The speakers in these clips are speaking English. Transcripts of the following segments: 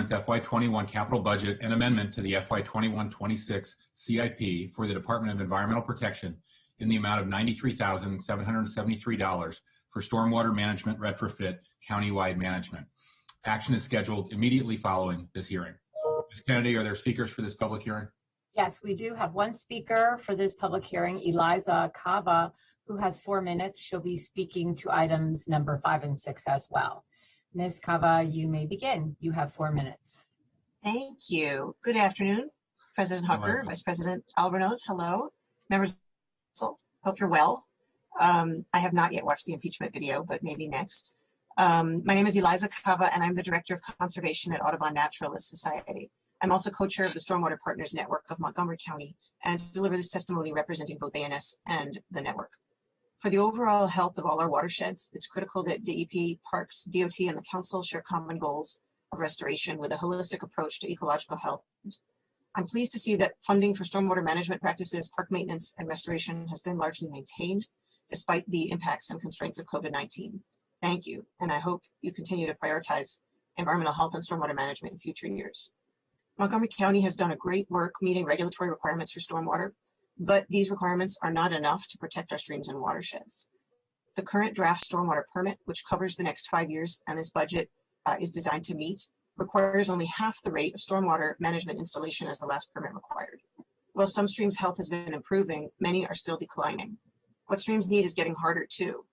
Department's FY21 capital budget and amendment to the FY21-26 CIP for the Department of Environmental Protection in the amount of $93,773 for stormwater management retrofit countywide management. Action is scheduled immediately following this hearing. Ms. Kennedy, are there speakers for this public hearing? Yes, we do have one speaker for this public hearing, Eliza Cava, who has 4 minutes. She'll be speaking to items number 5 and 6 as well. Ms. Cava, you may begin. You have 4 minutes. Thank you. Good afternoon, President Hucker, Vice President Albornoz. Hello, members of the council. Hope you're well. I have not yet watched the impeachment video, but maybe next. My name is Eliza Cava, and I'm the Director of Conservation at Audubon Naturalist Society. I'm also co-chair of the Stormwater Partners Network of Montgomery County and deliver this testimony representing both ANS and the network. For the overall health of all our watersheds, it's critical that DEP, Parks, DOT, and the Council share common goals of restoration with a holistic approach to ecological health. I'm pleased to see that funding for stormwater management practices, park maintenance, and restoration has been largely maintained despite the impacts and constraints of COVID-19. Thank you, and I hope you continue to prioritize environmental health and stormwater management in future years. Montgomery County has done a great work meeting regulatory requirements for stormwater, but these requirements are not enough to protect our streams and watersheds. The current draft stormwater permit, which covers the next 5 years and this budget is designed to meet, requires only half the rate of stormwater management installation as the last permit required. While some streams' health has been improving, many are still declining. What streams need is getting harder too.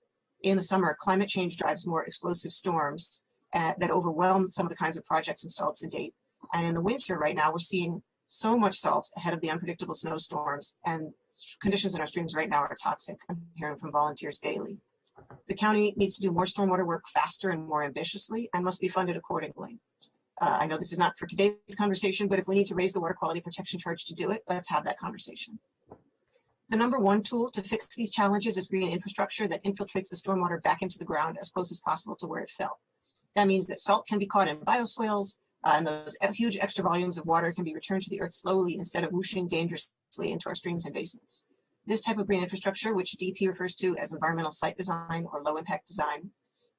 In the summer, climate change drives more explosive storms that overwhelm some of the kinds of projects installed to date. And in the winter right now, we're seeing so much salt ahead of the unpredictable snowstorms, and conditions in our streams right now are toxic. I'm hearing from volunteers daily. The county needs to do more stormwater work faster and more ambitiously and must be funded accordingly. I know this is not for today's conversation, but if we need to raise the water quality protection charge to do it, let's have that conversation. The number one tool to fix these challenges is green infrastructure that infiltrates the stormwater back into the ground as close as possible to where it fell. That means that salt can be caught in bioswales, and those huge extra volumes of water can be returned to the earth slowly instead of whooshing dangerously into our streams and basements. This type of green infrastructure, which DEP refers to as environmental site design or low impact design,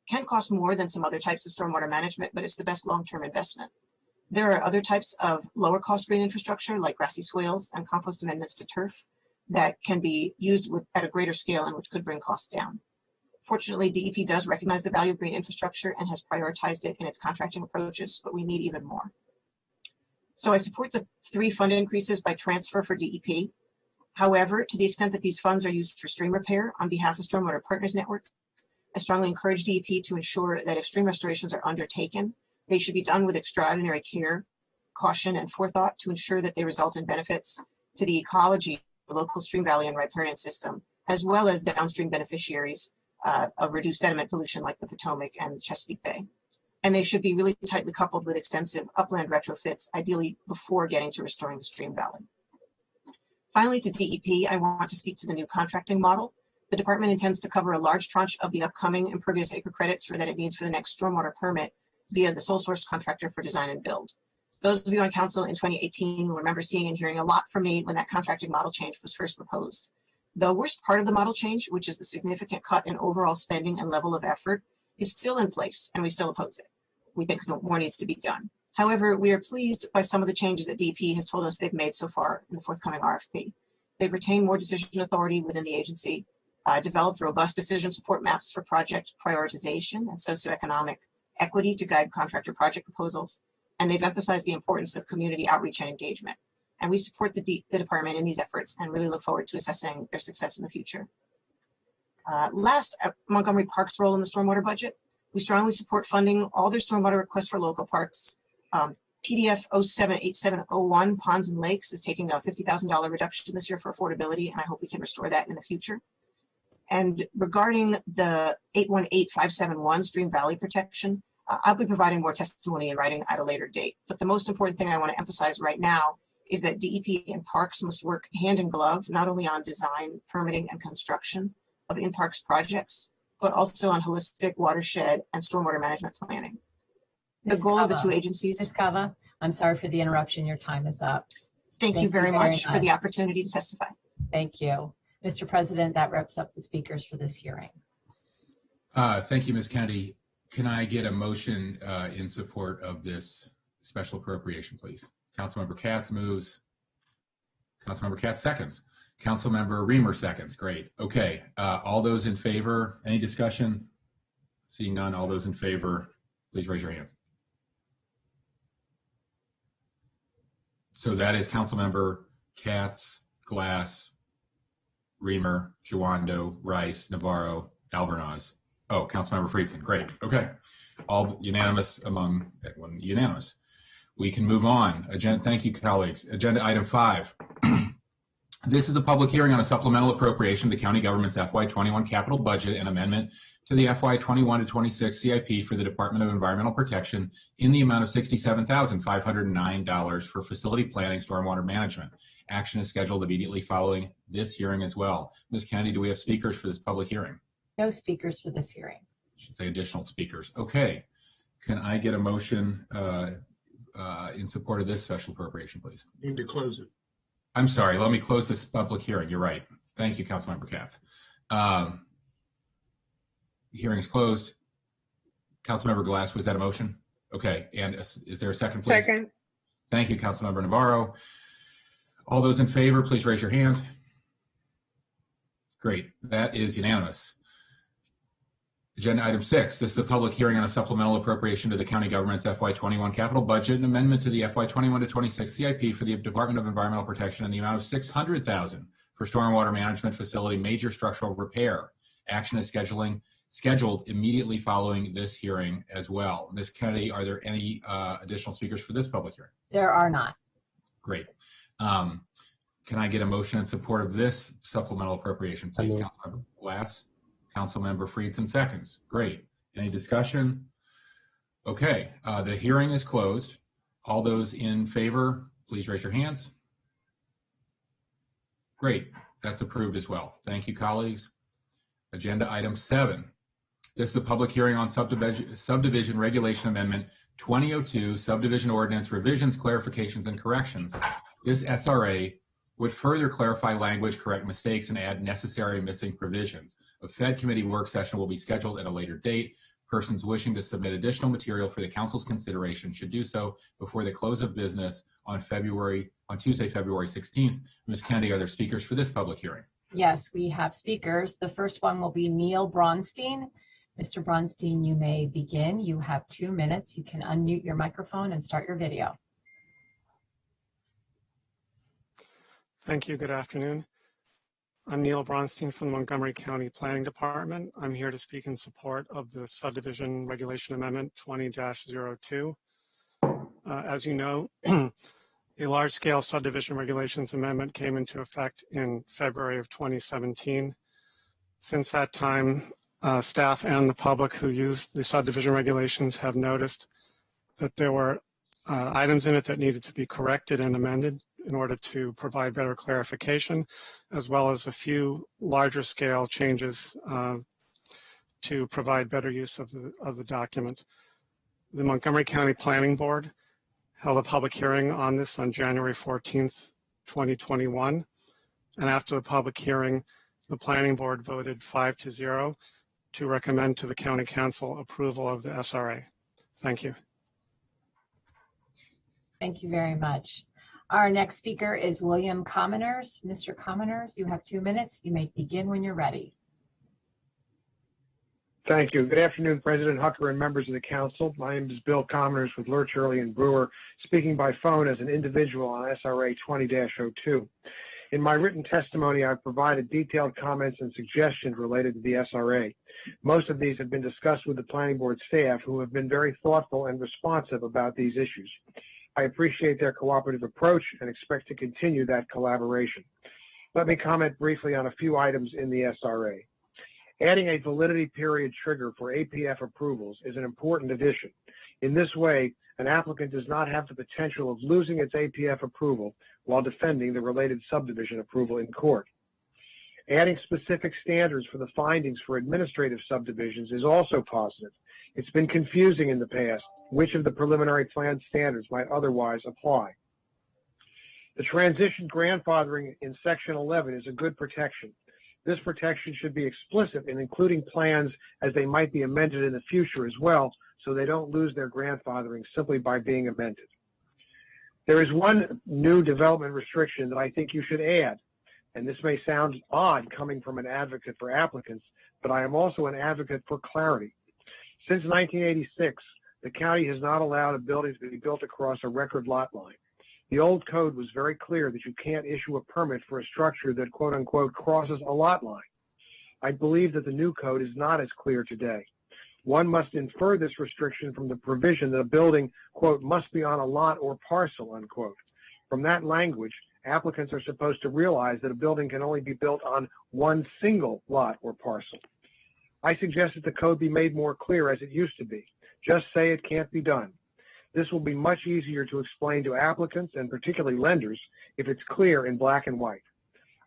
can cost more than some other types of stormwater management, but it's the best long-term investment. There are other types of lower cost green infrastructure like grassy swales and compost amendments to turf that can be used at a greater scale and which could bring costs down. Fortunately, DEP does recognize the value of green infrastructure and has prioritized it in its contracting approaches, but we need even more. So I support the 3 fund increases by transfer for DEP. However, to the extent that these funds are used for stream repair on behalf of Stormwater Partners Network, I strongly encourage DEP to ensure that if stream restorations are undertaken, they should be done with extraordinary care, caution, and forethought to ensure that they result in benefits to the ecology of the local stream valley and riparian system, as well as downstream beneficiaries of reduced sediment pollution like the Potomac and the Chesapeake Bay. And they should be really tightly coupled with extensive upland retrofits, ideally before getting to restoring the stream valley. Finally, to DEP, I want to speak to the new contracting model. The department intends to cover a large tranche of the upcoming impervious acre credits that it needs for the next stormwater permit via the sole source contractor for design and build. Those of you on council in 2018 will remember seeing and hearing a lot from me when that contracting model change was first proposed. The worst part of the model change, which is the significant cut in overall spending and level of effort, is still in place, and we still oppose it. We think more needs to be done. However, we are pleased by some of the changes that DEP has told us they've made so far in the forthcoming RFP. They've retained more decision authority within the agency, developed robust decision support maps for project prioritization and socioeconomic equity to guide contractor project proposals, and they've emphasized the importance of community outreach and engagement. And we support the department in these efforts and really look forward to assessing their success in the future. Last, Montgomery Park's role in the stormwater budget. We strongly support funding all their stormwater requests for local parks. PDF 078701, Ponds and Lakes, is taking a $50,000 reduction this year for affordability, and I hope we can restore that in the future. And regarding the 818571 Stream Valley Protection, I'll be providing more testimony in writing at a later date. But the most important thing I want to emphasize right now is that DEP and parks must work hand in glove, not only on design, permitting, and construction of in-parks projects, but also on holistic watershed and stormwater management planning. The goal of the two agencies. Ms. Cava, I'm sorry for the interruption. Your time is up. Thank you very much for the opportunity to testify. Thank you. Mr. President, that wraps up the speakers for this hearing. Thank you, Ms. Kennedy. Can I get a motion in support of this special appropriation, please? Councilmember Katz moves. Councilmember Katz seconds. Councilmember Reamer seconds. Great. Okay. All those in favor, any discussion? Seeing none, all those in favor, please raise your hands. So that is Councilmember Katz, Glass, Reamer, Giwando, Rice, Navarro, Albornoz. Oh, Councilmember Friedson. Great. Okay. All unanimous among everyone. Unanimous. We can move on. Thank you, colleagues. Agenda item 5. This is a public hearing on a supplemental appropriation to the county government's FY21 capital budget and amendment to the FY21 to 26 CIP for the Department of Environmental Protection in the amount of $67,509 for facility planning, stormwater management. Action is scheduled immediately following this hearing as well. Ms. Kennedy, do we have speakers for this public hearing? No speakers for this hearing. I should say additional speakers. Okay. Can I get a motion in support of this special appropriation, please? Need to close it. I'm sorry. Let me close this public hearing. You're right. Thank you, Councilmember Katz. The hearing is closed. Councilmember Glass, was that a motion? Okay. And is there a second, please? Second. Thank you, Councilmember Navarro. All those in favor, please raise your hand. Great. That is unanimous. Agenda item 6. This is a public hearing on a supplemental appropriation to the county government's FY21 capital budget and amendment to the FY21 to 26 CIP for the Department of Environmental Protection in the amount of $600,000 for stormwater management facility major structural repair. Action is scheduled immediately following this hearing as well. Ms. Kennedy, are there any additional speakers for this public hearing? There are not. Great. Can I get a motion in support of this supplemental appropriation, please? Councilmember Glass. Councilmember Friedson seconds. Great. Any discussion? Okay. The hearing is closed. All those in favor, please raise your hands. Great. That's approved as well. Thank you, colleagues. Agenda item 7. This is a public hearing on subdivision regulation amendment 2002 subdivision ordinance revisions, clarifications, and corrections. This SRA would further clarify language, correct mistakes, and add necessary missing provisions. A Fed committee work session will be scheduled at a later date. Persons wishing to submit additional material for the council's consideration should do so before the close of business on Tuesday, February 16th. Ms. Kennedy, are there speakers for this public hearing? Yes, we have speakers. The first one will be Neil Bronstein. Mr. Bronstein, you may begin. You have 2 minutes. You can unmute your microphone and start your video. Thank you. Good afternoon. I'm Neil Bronstein from the Montgomery County Planning Department. I'm here to speak in support of the Subdivision Regulation Amendment 20-02. As you know, a large-scale subdivision regulations amendment came into effect in February of 2017. Since that time, staff and the public who use the subdivision regulations have noticed that there were items in it that needed to be corrected and amended in order to provide better clarification, as well as a few larger scale changes to provide better use of the document. The Montgomery County Planning Board held a public hearing on this on January 14th, 2021. And after the public hearing, the Planning Board voted 5-0 to recommend to the County Council approval of the SRA. Thank you. Thank you very much. Our next speaker is William Commoners. Mr. Commoners, you have 2 minutes. You may begin when you're ready. Thank you. Good afternoon, President Hucker and members of the council. My name is Bill Commoners with Lurch, Hurley & Brewer, speaking by phone as an individual on SRA 20-02. In my written testimony, I've provided detailed comments and suggestions related to the SRA. Most of these have been discussed with the Planning Board staff, who have been very thoughtful and responsive about these issues. I appreciate their cooperative approach and expect to continue that collaboration. Let me comment briefly on a few items in the SRA. Adding a validity period trigger for APF approvals is an important addition. In this way, an applicant does not have the potential of losing its APF approval while defending the related subdivision approval in court. Adding specific standards for the findings for administrative subdivisions is also positive. It's been confusing in the past which of the preliminary plan standards might otherwise apply. The transition grandfathering in Section 11 is a good protection. This protection should be explicit in including plans as they might be amended in the future as well, so they don't lose their grandfathering simply by being amended. There is one new development restriction that I think you should add, and this may sound odd coming from an advocate for applicants, but I am also an advocate for clarity. Since 1986, the county has not allowed a building to be built across a record lot line. The old code was very clear that you can't issue a permit for a structure that quote unquote crosses a lot line. I believe that the new code is not as clear today. One must infer this restriction from the provision that a building, quote, must be on a lot or parcel, unquote. From that language, applicants are supposed to realize that a building can only be built on one single lot or parcel. I suggest that the code be made more clear as it used to be. Just say it can't be done. This will be much easier to explain to applicants and particularly lenders if it's clear in black and white.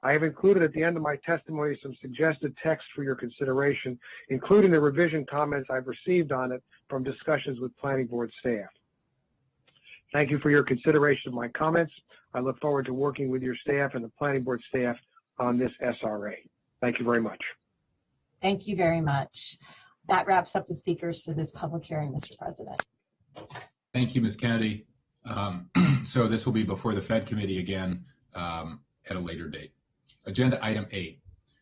I have included at the end of my testimony some suggested text for your consideration, including the revision comments I've received on it from discussions with planning board staff. Thank you for your consideration of my comments. I look forward to working with your staff and the planning board staff on this SRA. Thank you very much. Thank you very much. That wraps up the speakers for this public hearing, Mr. President. Thank you, Ms. Kennedy. So this will be before the Fed committee again at a later date. Agenda item 8.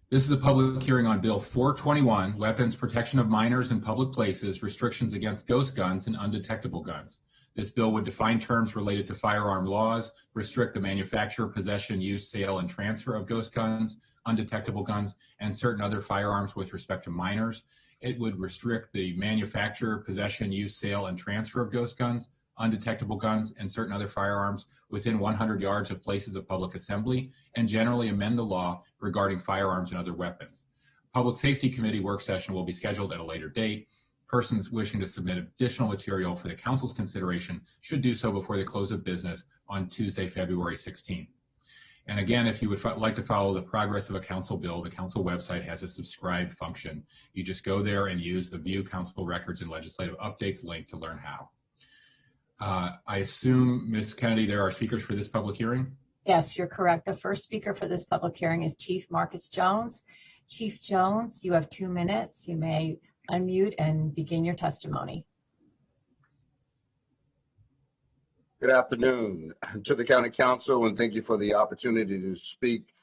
This is a public hearing on Bill 421, Weapons Protection of Minors in Public Places, Restrictions Against Ghost Guns and Undetectable Guns. This bill would define terms related to firearm laws, restrict the manufacture, possession, use, sale, and transfer of ghost guns, undetectable guns, and certain other firearms with respect to minors. It would restrict the manufacture, possession, use, sale, and transfer of ghost guns, undetectable guns, and certain other firearms within 100 yards of places of public assembly, and generally amend the law regarding firearms and other weapons. Public Safety Committee work session will be scheduled at a later date. Persons wishing to submit additional material for the council's consideration should do so before the close of business on Tuesday, February 16th. And again, if you would like to follow the progress of a council bill, the council website has a subscribe function. You just go there and use the View Council Records and Legislative Updates link to learn how. I assume, Ms. Kennedy, there are speakers for this public hearing? Yes, you're correct. The first speaker for this public hearing is Chief Marcus Jones. Chief Jones, you have 2 minutes. You may unmute and begin your testimony. Good afternoon to the County Council, and thank you for the opportunity to speak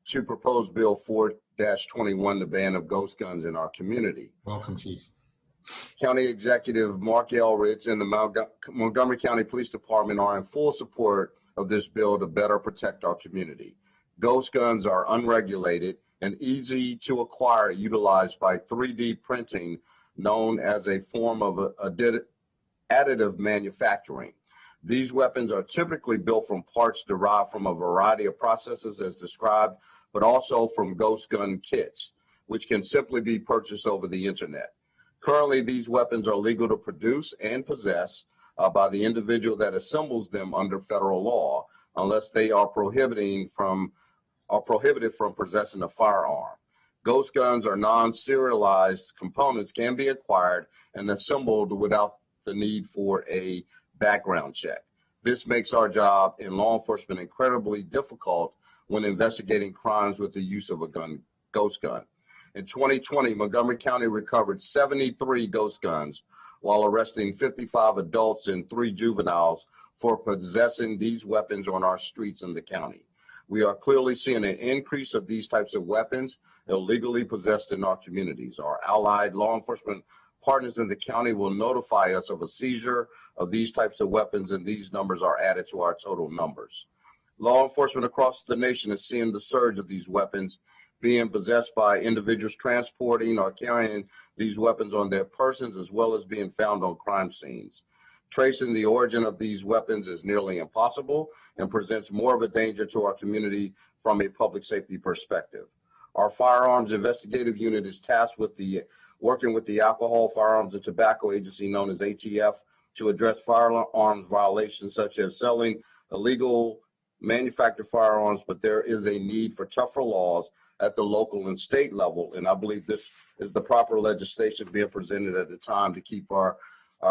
to proposed Bill 4-21, the ban of ghost guns in our community. Welcome, Chief. County Executive Mark Elridge and the Montgomery County Police Department are in full support of this bill to better protect our community. Ghost guns are unregulated and easy to acquire, utilized by 3D printing, known as a form of additive manufacturing. These weapons are typically built from parts derived from a variety of processes as described, but also from ghost gun kits, which can simply be purchased over the internet. Currently, these weapons are legal to produce and possess by the individual that assembles them under federal law, unless they are prohibited from possessing a firearm. Ghost guns or non-serialized components can be acquired and assembled without the need for a background check. This makes our job in law enforcement incredibly difficult when investigating crimes with the use of a ghost gun. In 2020, Montgomery County recovered 73 ghost guns while arresting 55 adults and 3 juveniles for possessing these weapons on our streets in the county. We are clearly seeing an increase of these types of weapons illegally possessed in our communities. Our allied law enforcement partners in the county will notify us of a seizure of these types of weapons, and these numbers are added to our total numbers. Law enforcement across the nation is seeing the surge of these weapons being possessed by individuals transporting or carrying these weapons on their persons, as well as being found on crime scenes. Tracing the origin of these weapons is nearly impossible and presents more of a danger to our community from a public safety perspective. Our Firearms Investigative Unit is tasked with working with the Alcohol, Firearms, and Tobacco Agency, known as ATF, to address firearms violations such as selling illegal manufactured firearms, but there is a need for tougher laws at the local and state level, and I believe this is the proper legislation being presented at the time to keep our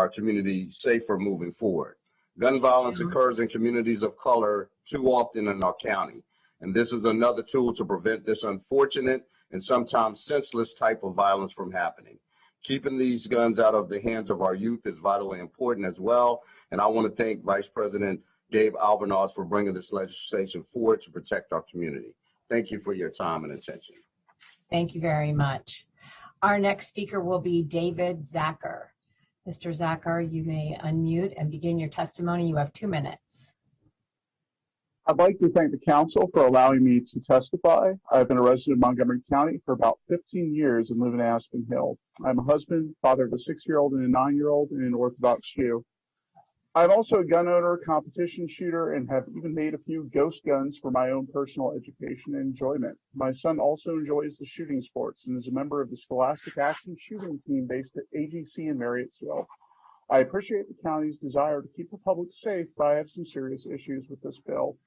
community safer moving forward. Gun violence occurs in communities of color too often in our county, and this is another tool to prevent this unfortunate and sometimes senseless type of violence from happening. Keeping these guns out of the hands of our youth is vitally important as well, and I want to thank Vice President Dave Albornoz for bringing this legislation forward to protect our community. Thank you for your time and attention. Thank you very much. Our next speaker will be David Zacher. Mr. Zacher, you may unmute and begin your testimony. You have 2 minutes. I'd like to thank the council for allowing me to testify. I've been a resident of Montgomery County for about 15 years and live in Aspen Hill. I'm a husband, father of a 6-year-old and a 9-year-old, and an Orthodox Jew. I'm also a gun owner, competition shooter, and have even made a few ghost guns for my own personal education and enjoyment. My son also enjoys the shooting sports and is a member of the Scholastic Action Shooting Team based at AGC in Marriottsville. I appreciate the county's desire to keep the public safe, but I have some serious issues with this bill.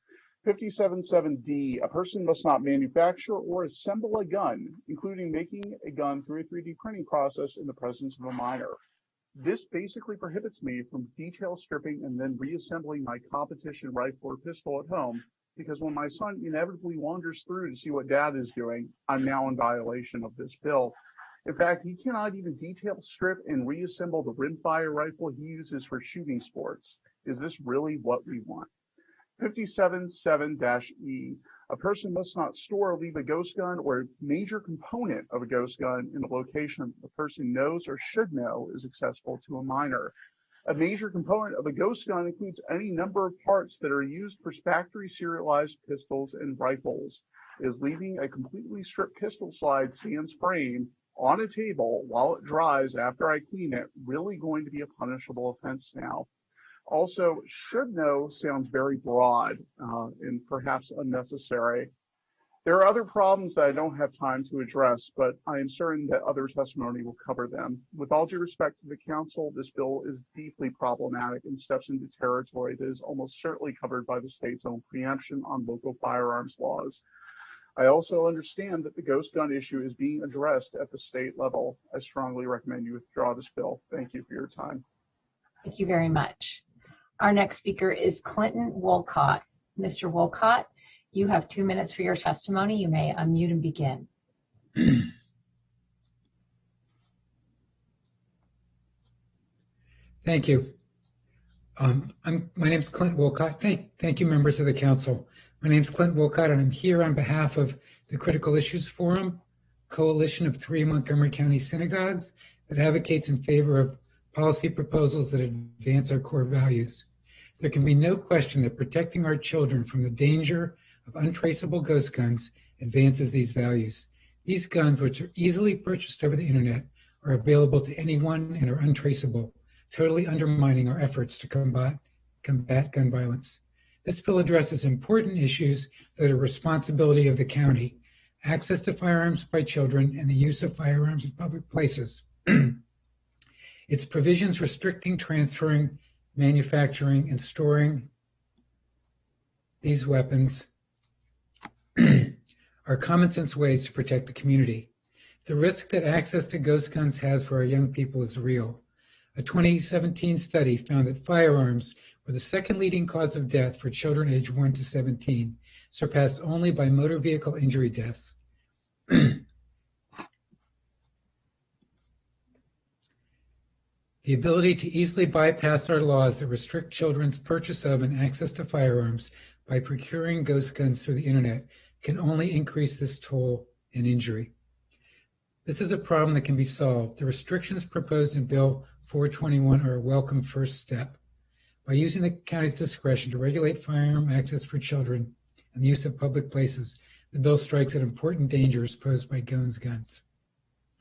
57.7D, a person must not manufacture or assemble a gun, including making a gun through a 3D printing process in the presence of a minor. This basically prohibits me from detail stripping and then reassembling my competition rifle or pistol at home, because when my son inevitably wanders through to see what dad is doing, I'm now in violation of this bill. In fact, he cannot even detail strip and reassemble the rimfire rifle he uses for shooting sports. Is this really what we want? 57.7-E, a person must not store or leave a ghost gun or a major component of a ghost gun in a location the person knows or should know is accessible to a minor. A major component of a ghost gun includes any number of parts that are used for factory serialized pistols and rifles. Is leaving a completely stripped pistol slide sans frame on a table while it dries after I clean it really going to be a punishable offense now? Also, should know sounds very broad and perhaps unnecessary. There are other problems that I don't have time to address, but I am certain that other testimony will cover them. With all due respect to the council, this bill is deeply problematic and steps into territory that is almost certainly covered by the state's own preemption on local firearms laws. I also understand that the ghost gun issue is being addressed at the state level. I strongly recommend you withdraw this bill. Thank you for your time. Thank you very much. Our next speaker is Clinton Wolcott. Mr. Wolcott, you have 2 minutes for your testimony. You may unmute and begin. Thank you. My name is Clint Wolcott. Thank you, members of the council. My name is Clint Wolcott, and I'm here on behalf of the Critical Issues Forum, coalition of 3 Montgomery County synagogues that advocates in favor of policy proposals that advance our core values. There can be no question that protecting our children from the danger of untraceable ghost guns advances these values. These guns, which are easily purchased over the internet, are available to anyone and are untraceable, totally undermining our efforts to combat gun violence. This bill addresses important issues that are responsibility of the county: access to firearms by children and the use of firearms in public places. Its provisions restricting transferring, manufacturing, and storing these weapons are common sense ways to protect the community. The risk that access to ghost guns has for our young people is real. A 2017 study found that firearms were the second leading cause of death for children aged 1 to 17, surpassed only by motor vehicle injury deaths. The ability to easily bypass our laws that restrict children's purchase of and access to firearms by procuring ghost guns through the internet can only increase this toll and injury. This is a problem that can be solved. The restrictions proposed in Bill 421 are a welcome first step. By using the county's discretion to regulate firearm access for children and the use of public places, the bill strikes at important dangers posed by guns.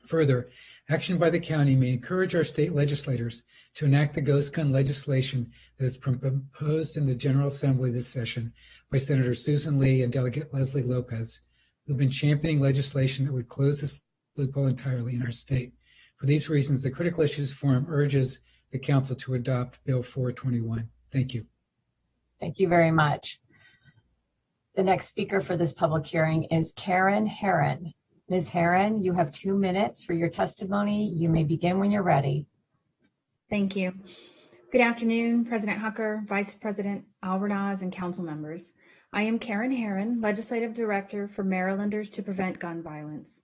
Further, action by the county may encourage our state legislators to enact the ghost gun legislation that is proposed in the General Assembly this session by Senator Susan Lee and Delegate Leslie Lopez, who've been championing legislation that would close this loophole entirely in our state. For these reasons, the Critical Issues Forum urges the council to adopt Bill 421. Thank you. Thank you very much. The next speaker for this public hearing is Karen Herron. Ms. Herron, you have 2 minutes for your testimony. You may begin when you're ready. Thank you. Good afternoon, President Hucker, Vice President Albornoz, and council members. I am Karen Herron, Legislative Director for Marylanders to Prevent Gun Violence.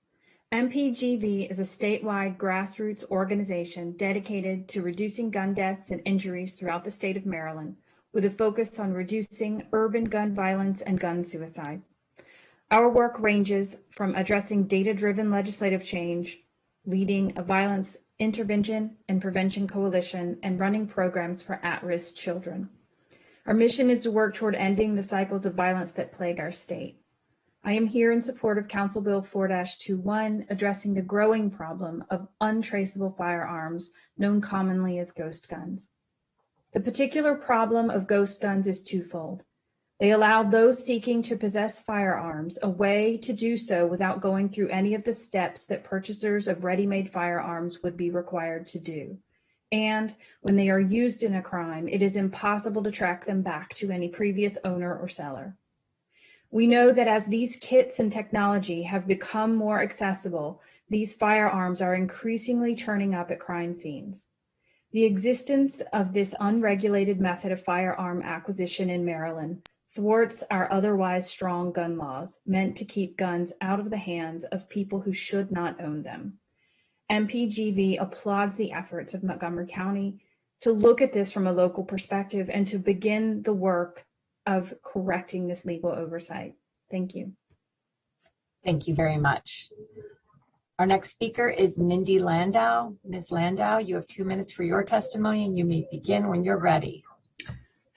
MPGV is a statewide grassroots organization dedicated to reducing gun deaths and injuries throughout the state of Maryland, with a focus on reducing urban gun violence and gun suicide. Our work ranges from addressing data-driven legislative change, leading a violence intervention and prevention coalition, and running programs for at-risk children. Our mission is to work toward ending the cycles of violence that plague our state. I am here in support of Council Bill 4-21, addressing the growing problem of untraceable firearms, known commonly as ghost guns. The particular problem of ghost guns is twofold. They allow those seeking to possess firearms a way to do so without going through any of the steps that purchasers of ready-made firearms would be required to do. And when they are used in a crime, it is impossible to track them back to any previous owner or seller. We know that as these kits and technology have become more accessible, these firearms are increasingly turning up at crime scenes. The existence of this unregulated method of firearm acquisition in Maryland thwarts our otherwise strong gun laws meant to keep guns out of the hands of people who should not own them. MPGV applauds the efforts of Montgomery County to look at this from a local perspective and to begin the work of correcting this legal oversight. Thank you. Thank you very much. Our next speaker is Mindy Landau. Ms. Landau, you have 2 minutes for your testimony, and you may begin when you're ready.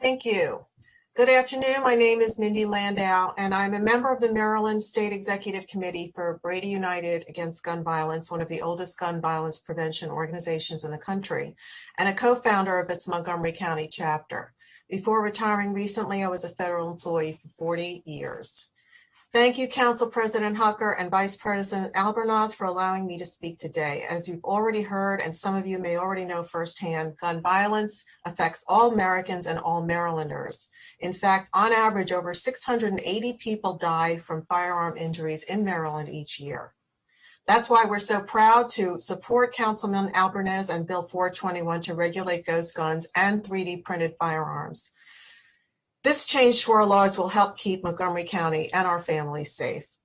Thank you. Good afternoon. My name is Mindy Landau, and I'm a member of the Maryland State Executive Committee for Brady United Against Gun Violence, one of the oldest gun violence prevention organizations in the country, and a co-founder of its Montgomery County chapter. Before retiring recently, I was a federal employee for 40 years. Thank you, Council President Hucker and Vice President Albornoz, for allowing me to speak today. As you've already heard, and some of you may already know firsthand, gun violence affects all Americans and all Marylanders. In fact, on average, over 680 people die from firearm injuries in Maryland each year. That's why we're so proud to support Councilman Albornoz and Bill 421 to regulate ghost guns and 3D printed firearms. This change to our laws will help keep Montgomery County and our families safe.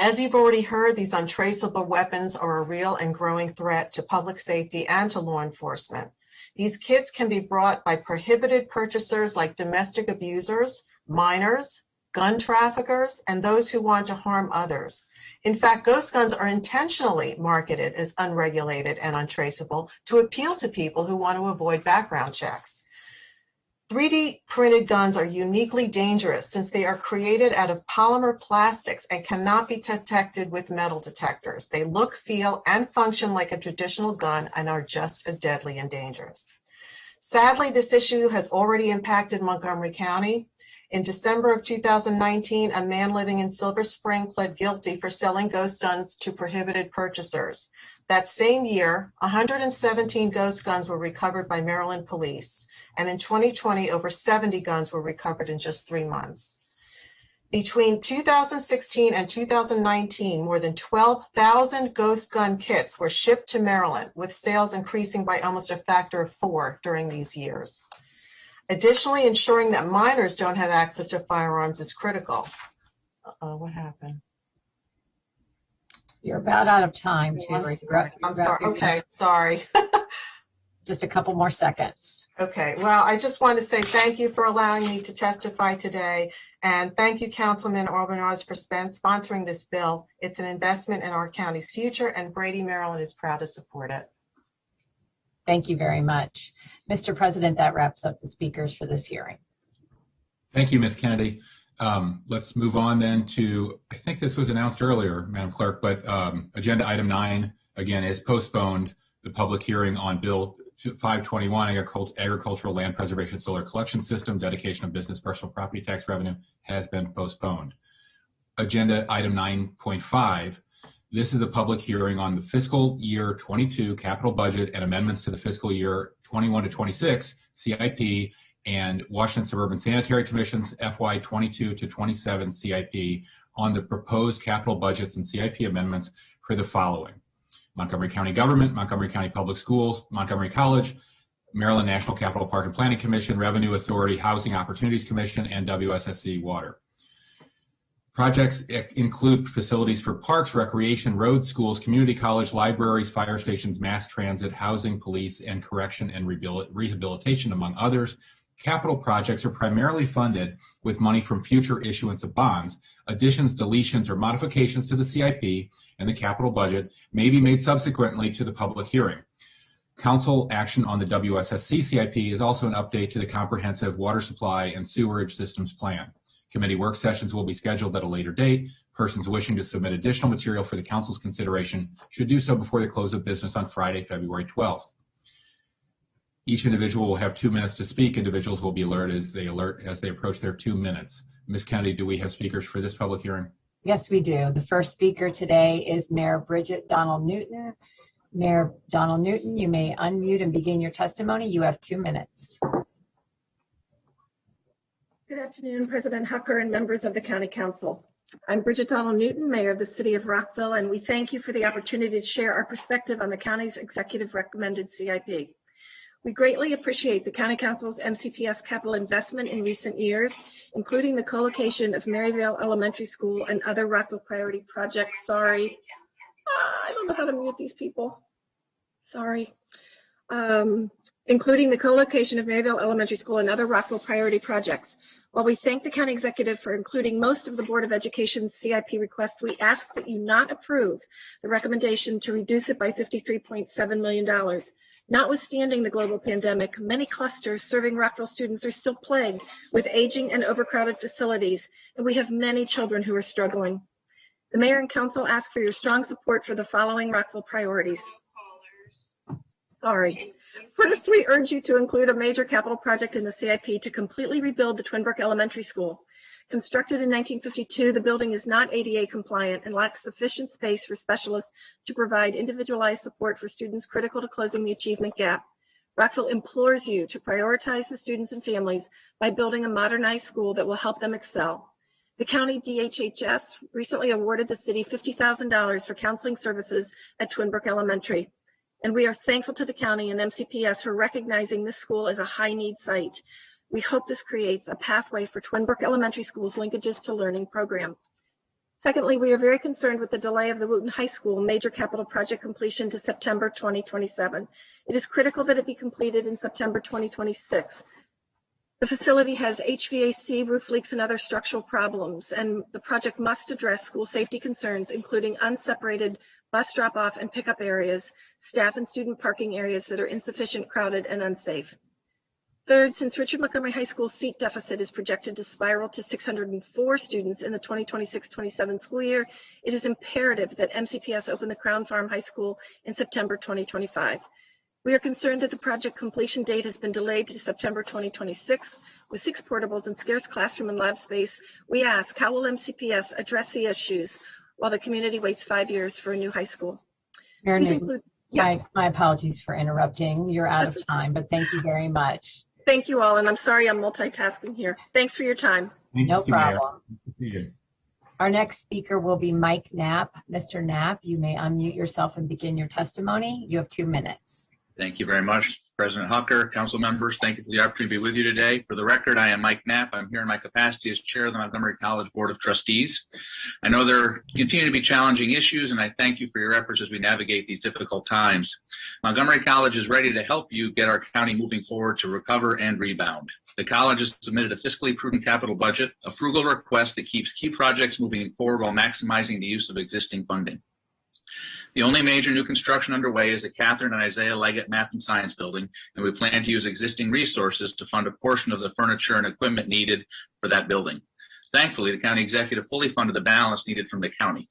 As you've already heard, these untraceable weapons are a real and growing threat to public safety and to law enforcement. These kits can be brought by prohibited purchasers like domestic abusers, minors, gun traffickers, and those who want to harm others. In fact, ghost guns are intentionally marketed as unregulated and untraceable to appeal to people who want to avoid background checks. 3D printed guns are uniquely dangerous since they are created out of polymer plastics and cannot be detected with metal detectors. They look, feel, and function like a traditional gun and are just as deadly and dangerous. Sadly, this issue has already impacted Montgomery County. In December of 2019, a man living in Silver Spring pled guilty for selling ghost guns to prohibited purchasers. That same year, 117 ghost guns were recovered by Maryland police. And in 2020, over 70 guns were recovered in just 3 months. Between 2016 and 2019, more than 12,000 ghost gun kits were shipped to Maryland, with sales increasing by almost a factor of 4 during these years. Additionally, ensuring that minors don't have access to firearms is critical. Uh-oh, what happened? You're about out of time to I'm sorry. Okay, sorry. Just a couple more seconds. Okay, well, I just want to say thank you for allowing me to testify today. And thank you, Councilman Albornoz, for sponsoring this bill. It's an investment in our county's future, and Brady, Maryland is proud to support it. Thank you very much. Mr. President, that wraps up the speakers for this hearing. Thank you, Ms. Kennedy. Let's move on then to, I think this was announced earlier, Madam Clerk, but agenda item 9, again, is postponed. The public hearing on Bill 521, Agricultural Land Preservation Solar Collection System, dedication of business personal property tax revenue, has been postponed. Agenda item 9.5, this is a public hearing on the fiscal year 22 capital budget and amendments to the fiscal year 21 to 26 CIP and Washington Suburban Sanitary Commission's FY 22 to 27 CIP on the proposed capital budgets and CIP amendments for the following: Montgomery County Government, Montgomery County Public Schools, Montgomery College, Maryland National Capital Park and Planning Commission, Revenue Authority, Housing Opportunities Commission, and WSSC Water. Projects include facilities for parks, recreation, roads, schools, community college, libraries, fire stations, mass transit, housing, police, and correction and rehabilitation, among others. Capital projects are primarily funded with money from future issuance of bonds. Additions, deletions, or modifications to the CIP and the capital budget may be made subsequently to the public hearing. Council action on the WSSC CIP is also an update to the Comprehensive Water Supply and Sewerage Systems Plan. Committee work sessions will be scheduled at a later date. Persons wishing to submit additional material for the Council's consideration should do so before the close of business on Friday, February 12th. Each individual will have 2 minutes to speak. Individuals will be alerted as they approach their 2 minutes. Ms. Kennedy, do we have speakers for this public hearing? Yes, we do. The first speaker today is Mayor Bridget Donald Newton. Mayor Donald Newton, you may unmute and begin your testimony. You have 2 minutes. Good afternoon, President Hucker and members of the County Council. I'm Bridget Donald Newton, Mayor of the City of Rockville, and we thank you for the opportunity to share our perspective on the county's executive recommended CIP. We greatly appreciate the County Council's MCPS capital investment in recent years, including the co-location of Maryvale Elementary School and other Rockville priority projects. Sorry, I don't know how to mute these people. Sorry. Including the co-location of Maryvale Elementary School and other Rockville priority projects. While we thank the county executive for including most of the Board of Education's CIP request, we ask that you not approve the recommendation to reduce it by $53.7 million. Notwithstanding the global pandemic, many clusters serving Rockville students are still plagued with aging and overcrowded facilities, and we have many children who are struggling. The mayor and council ask for your strong support for the following Rockville priorities. Sorry. First, we urge you to include a major capital project in the CIP to completely rebuild the Twinbrook Elementary School. Constructed in 1952, the building is not ADA compliant and lacks sufficient space for specialists to provide individualized support for students critical to closing the achievement gap. Rockville implores you to prioritize the students and families by building a modernized school that will help them excel. The county DHHS recently awarded the city $50,000 for counseling services at Twinbrook Elementary. And we are thankful to the county and MCPS for recognizing this school as a high-need site. We hope this creates a pathway for Twinbrook Elementary School's linkages to learning program. Secondly, we are very concerned with the delay of the Wooten High School major capital project completion to September 2027. It is critical that it be completed in September 2026. The facility has HVAC, roof leaks, and other structural problems, and the project must address school safety concerns, including unseparated bus drop-off and pickup areas, staff and student parking areas that are insufficient, crowded, and unsafe. Third, since Richard Montgomery High School's seat deficit is projected to spiral to 604 students in the 2026-27 school year, it is imperative that MCPS open the Crown Farm High School in September 2025. We are concerned that the project completion date has been delayed to September 2026. With 6 portables and scarce classroom and lab space, we ask, how will MCPS address the issues while the community waits 5 years for a new high school? Mayor These Newton, include, yes. my apologies for interrupting. You're out of time, but thank you very much. Thank you all, and I'm sorry I'm multitasking here. Thanks for your time. No problem. Thank you. Our next speaker will be Mike Knapp. Mr. Knapp, you may unmute yourself and begin your testimony. You have 2 minutes. Thank you very much, President Hucker, council members. Thank you for the opportunity to be with you today. For the record, I am Mike Knapp. I'm here in my capacity as chair of the Montgomery College Board of Trustees. I know there continue to be challenging issues, and I thank you for your efforts as we navigate these difficult times. Montgomery College is ready to help you get our county moving forward to recover and rebound. The college has submitted a fiscally prudent capital budget, a frugal request that keeps key projects moving forward while maximizing the use of existing funding. The only major new construction underway is the Catherine and Isaiah Leggett Math and Science Building, and we plan to use existing resources to fund a portion of the furniture and equipment needed for that building. Thankfully, the county executive fully funded the balance needed from the county.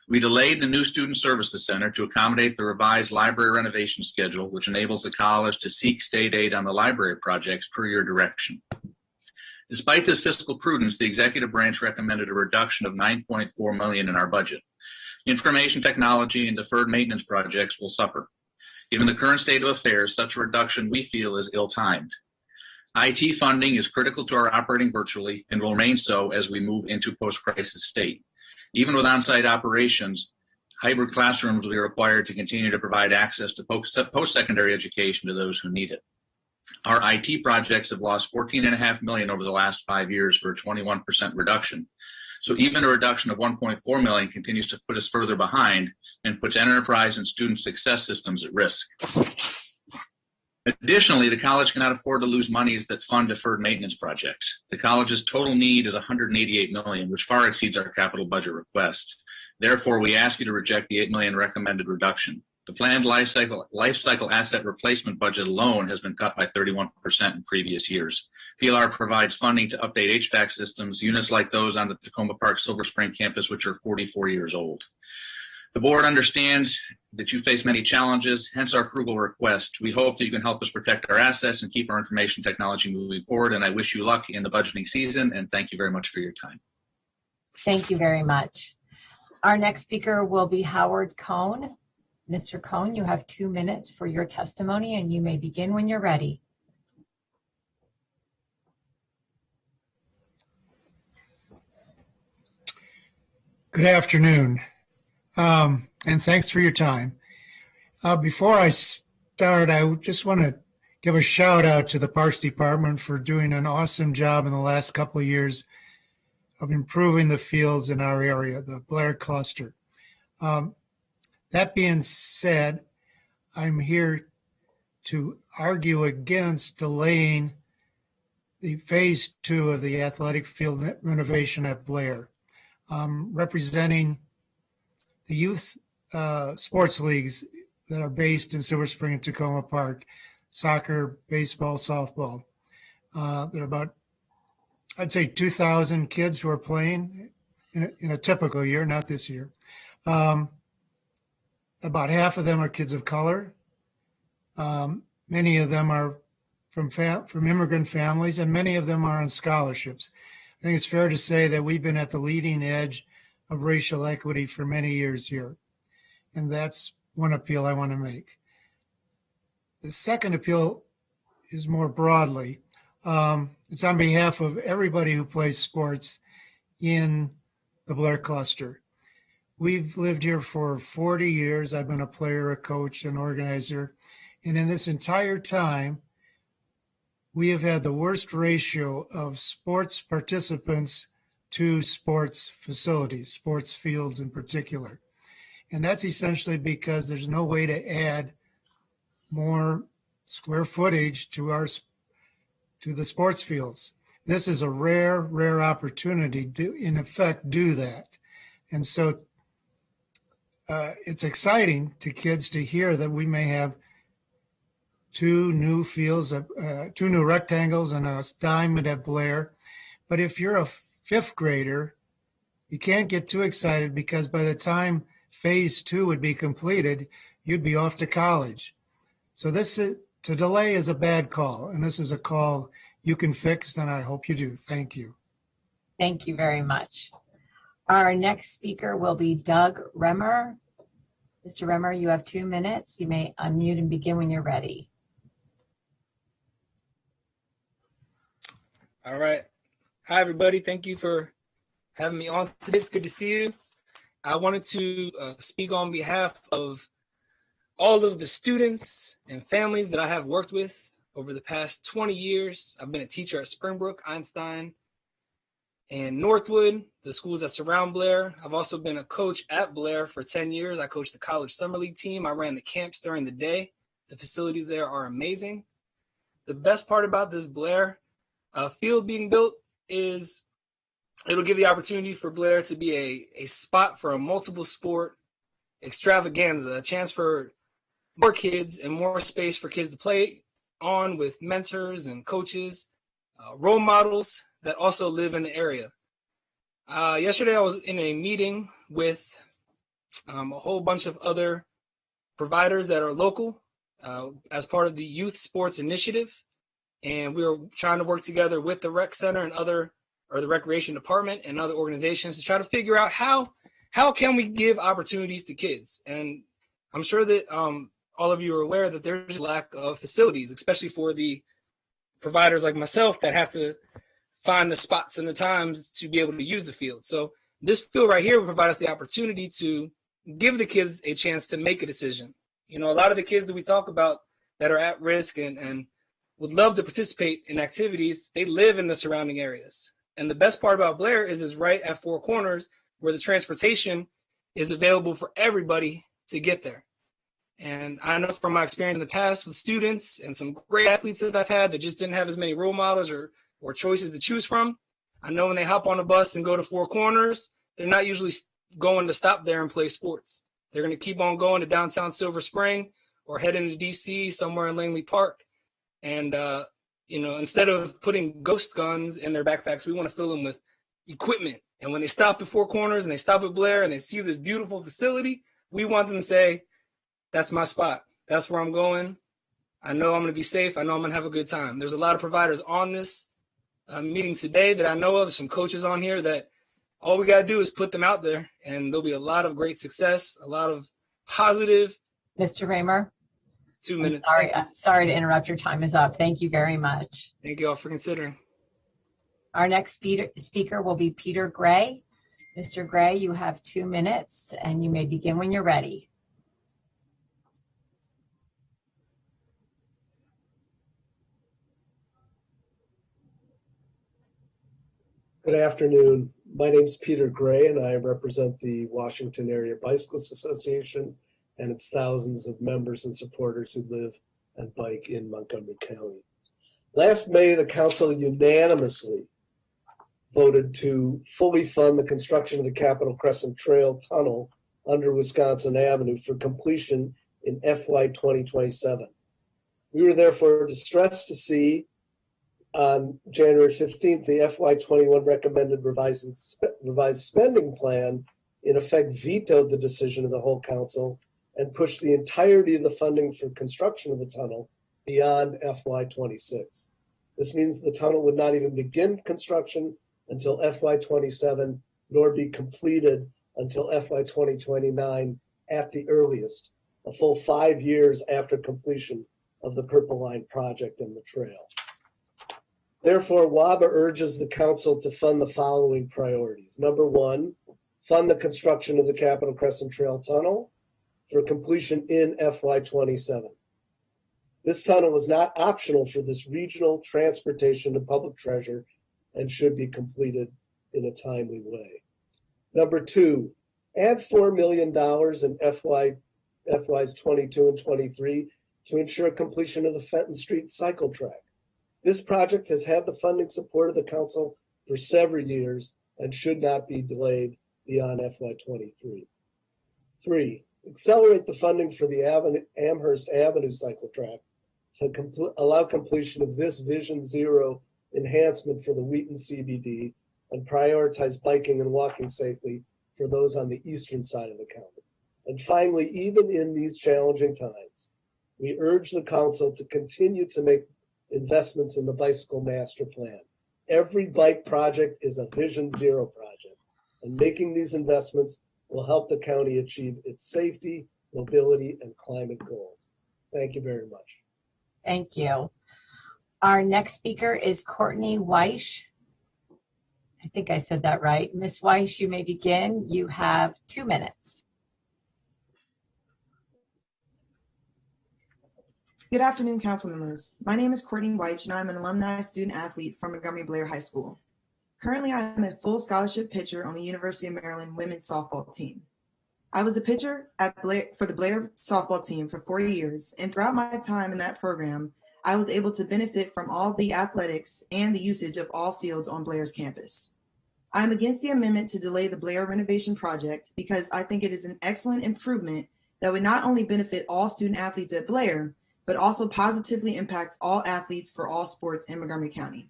We delayed the new Student Services Center to accommodate the revised library renovation schedule, which enables the college to seek state aid on the library projects per your direction. Despite this fiscal prudence, the executive branch recommended a reduction of $9.4 million in our budget. Information technology and deferred maintenance projects will suffer. Given the current state of affairs, such a reduction we feel is ill-timed. IT funding is critical to our operating virtually and will remain so as we move into post-crisis state. Even with on-site operations, hybrid classrooms will be required to continue to provide access to post-secondary education to those who need it. Our IT projects have lost $14.5 million over the last 5 years for a 21% reduction. So even a reduction of $1.4 million continues to put us further behind and puts enterprise and student success systems at risk. Additionally, the college cannot afford to lose monies that fund deferred maintenance projects. The college's total need is $188 million, which far exceeds our capital budget request. Therefore, we ask you to reject the $8 million recommended reduction. The planned life cycle asset replacement budget alone has been cut by 31% in previous years. PLR provides funding to update HVAC systems, units like those on the Tacoma Park Silver Spring campus, which are 44 years old. The board understands that you face many challenges, hence our frugal request. We hope that you can help us protect our assets and keep our information technology moving forward. And I wish you luck in the budgeting season, and thank you very much for your time. Thank you very much. Our next speaker will be Howard Cohn. Mr. Cohn, you have 2 minutes for your testimony, and you may begin when you're ready. Good afternoon, and thanks for your time. Before I start, I just want to give a shout out to the Parks Department for doing an awesome job in the last couple of years of improving the fields in our area, the Blair cluster. That being said, I'm here to argue against delaying the phase 2 of the athletic field renovation at Blair. Representing the youth sports leagues that are based in Silver Spring and Tacoma Park, soccer, baseball, softball. There are about, I'd say, 2,000 kids who are playing in a typical year, not this year. About half of them are kids of color. Many of them are from immigrant families, and many of them are on scholarships. I think it's fair to say that we've been at the leading edge of racial equity for many years here. And that's one appeal I want to make. The second appeal is more broadly. It's on behalf of everybody who plays sports in the Blair cluster. We've lived here for 40 years. I've been a player, a coach, an organizer. And in this entire time, we have had the worst ratio of sports participants to sports facilities, sports fields in particular. And that's essentially because there's no way to add more square footage to the sports fields. This is a rare opportunity to, in effect, do that. And so it's exciting to kids to hear that we may have 2 new fields, 2 new rectangles and a diamond at Blair. But if you're a 5th grader, you can't get too excited because by the time phase 2 would be completed, you'd be off to college. So to delay is a bad call. And this is a call you can fix, and I hope you do. Thank you. Thank you very much. Our next speaker will be Doug Remmer. Mr. Remmer, you have 2 minutes. You may unmute and begin when you're ready. All right. Hi, everybody. Thank you for having me on today. It's good to see you. I wanted to speak on behalf of all of the students and families that I have worked with over the past 20 years. I've been a teacher at Springbrook, Einstein, and Northwood, the schools that surround Blair. I've also been a coach at Blair for 10 years. I coached the college summer league team. I ran the camps during the day. The facilities there are amazing. The best part about this Blair field being built is it'll give the opportunity for Blair to be a spot for a multiple sport extravaganza, a chance for more kids and more space for kids to play on with mentors and coaches, role models that also live in the area. Yesterday I was in a meeting with a whole bunch of other providers that are local as part of the Youth Sports Initiative. And we were trying to work together with the rec center and the recreation department and other organizations to try to figure out how can we give opportunities to kids. And I'm sure that all of you are aware that there's a lack of facilities, especially for the providers like myself that have to find the spots and the times to be able to use the field. So this field right here will provide us the opportunity to give the kids a chance to make a decision. You know, a lot of the kids that we talk about that are at risk and would love to participate in activities, they live in the surrounding areas. And the best part about Blair is right at Four Corners where the transportation is available for everybody to get there. And I know from my experience in the past with students and some great athletes that I've had that just didn't have as many role models or choices to choose from, I know when they hop on a bus and go to Four Corners, they're not usually going to stop there and play sports. They're going to keep on going to downtown Silver Spring or head into DC somewhere in Langley Park. And, instead of putting ghost guns in their backpacks, we want to fill them with equipment. And when they stop at Four Corners and they stop at Blair and they see this beautiful facility, we want them to say, that's my spot. That's where I'm going. I know I'm going to be safe. I know I'm going to have a good time. There's a lot of providers on this meeting today that I know of, some coaches on here that all we got to do is put them out there, and there'll be a lot of great success, a lot of positive. Mr. Raymer? 2 minutes. Sorry to interrupt. Your time is up. Thank you very much. Thank you all for considering. Our next speaker will be Peter Gray. Mr. Gray, you have 2 minutes, and you may begin when you're ready. Good afternoon. My name is Peter Gray, and I represent the Washington Area Bicyclists Association and its thousands of members and supporters who live and bike in Montgomery County. Last May, the council unanimously voted to fully fund the construction of the Capitol Crescent Trail Tunnel under Wisconsin Avenue for completion in FY 2027. We were therefore distressed to see on January 15th, the FY 21 recommended revised spending plan in effect vetoed the decision of the whole council and pushed the entirety of the funding for construction of the tunnel beyond FY 26. This means the tunnel would not even begin construction until FY 27, nor be completed until FY 2029 at the earliest, a full 5 years after completion of the Purple Line project and the trail. Therefore, WABA urges the council to fund the following priorities. Number one, fund the construction of the Capitol Crescent Trail Tunnel for completion in FY 27. This tunnel is not optional for this regional transportation and public treasure and should be completed in a timely way. Number two, add $4 million in FYs 22 and 23 to ensure completion of the Fenton Street cycle track. This project has had the funding support of the council for several years and should not be delayed beyond FY 23. Three, accelerate the funding for the Amherst Avenue cycle track to allow completion of this Vision Zero enhancement for the Wheaton CBD and prioritize biking and walking safely for those on the eastern side of the county. And finally, even in these challenging times, we urge the council to continue to make investments in the bicycle master plan. Every bike project is a Vision Zero project, and making these investments will help the county achieve its safety, mobility, and climate goals. Thank you very much. Thank you. Our next speaker is Courtney Weish. I think I said that right. Ms. Weish, you may begin. You have 2 minutes. Good afternoon, council members. My name is Courtney White, and I'm an alumni student athlete from Montgomery Blair High School. Currently, I am a full scholarship pitcher on the University of Maryland women's softball team. I was a pitcher for the Blair softball team for 4 years, and throughout my time in that program, I was able to benefit from all the athletics and the usage of all fields on Blair's campus. I am against the amendment to delay the Blair renovation project because I think it is an excellent improvement that would not only benefit all student athletes at Blair, but also positively impacts all athletes for all sports in Montgomery County.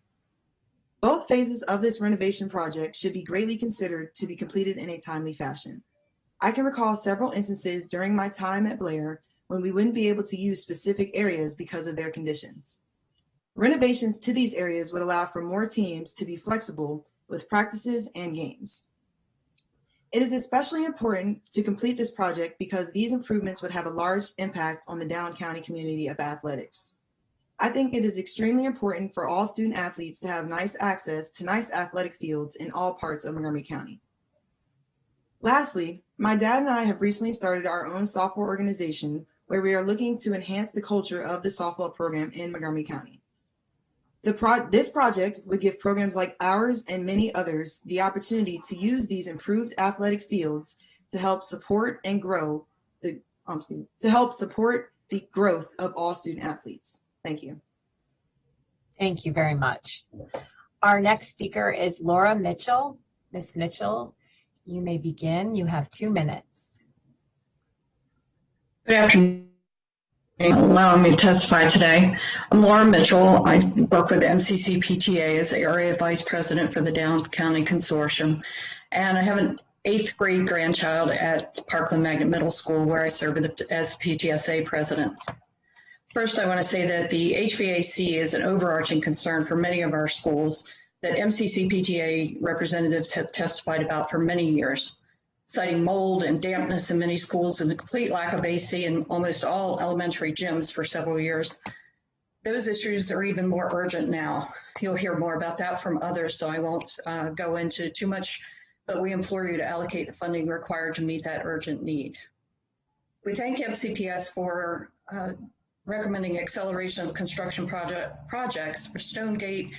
Both phases of this renovation project should be greatly considered to be completed in a timely fashion. I can recall several instances during my time at Blair when we wouldn't be able to use specific areas because of their conditions. Renovations to these areas would allow for more teams to be flexible with practices and games. It is especially important to complete this project because these improvements would have a large impact on the Down County community of athletics. I think it is extremely important for all student athletes to have nice access to nice athletic fields in all parts of Montgomery County. Lastly, my dad and I have recently started our own softball organization where we are looking to enhance the culture of the softball program in Montgomery County. This project would give programs like ours and many others the opportunity to use these improved athletic fields to help support and grow the to help support the growth of all student athletes. Thank you. Thank you very much. Our next speaker is Laura Mitchell. Ms. Mitchell, you may begin. You have 2 minutes. Good afternoon. Allowing me to testify today. I'm Laura Mitchell. I work with the MCC PTA as the Area Vice President for the Down County Consortium. And I have an 8th grade grandchild at Parkland Magnet Middle School where I serve as PTSA President. First, I want to say that the HVAC is an overarching concern for many of our schools that MCC PTA representatives have testified about for many years, citing mold and dampness in many schools and the complete lack of AC in almost all elementary gyms for several years. Those issues are even more urgent now. You'll hear more about that from others, so I won't go into too much, but we implore you to allocate the funding required to meet that urgent need. We thank MCPS for recommending acceleration of construction projects for Stonegate,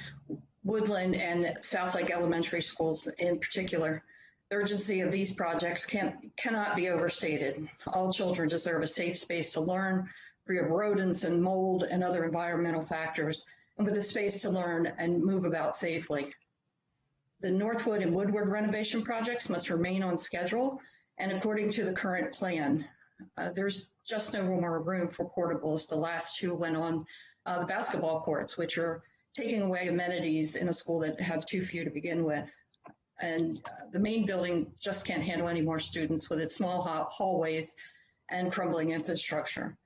Woodland, and South Lake Elementary Schools in particular. The urgency of these projects cannot be overstated. All children deserve a safe space to learn, free of rodents and mold and other environmental factors, and with a space to learn and move about safely. The Northwood and Woodward renovation projects must remain on schedule and according to the current plan. There's just no more room for portables. The last 2 went on the basketball courts, which are taking away amenities in a school that have too few to begin with. And the main building just can't handle any more students with its small hallways and crumbling infrastructure.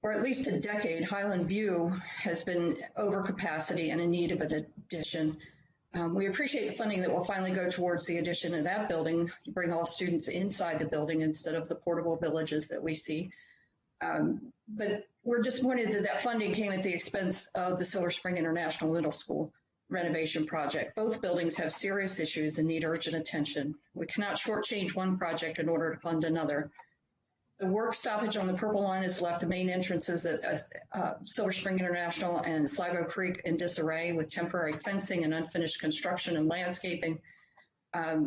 For at least a decade, Highland View has been over capacity and in need of an addition. We appreciate the funding that will finally go towards the addition of that building to bring all students inside the building instead of the portable villages that we see. But we're disappointed that that funding came at the expense of the Silver Spring International Middle School renovation project. Both buildings have serious issues and need urgent attention. We cannot shortchange one project in order to fund another. The work stoppage on the Purple Line has left the main entrances at Silver Spring International and Sligo Creek in disarray with temporary fencing and unfinished construction and landscaping.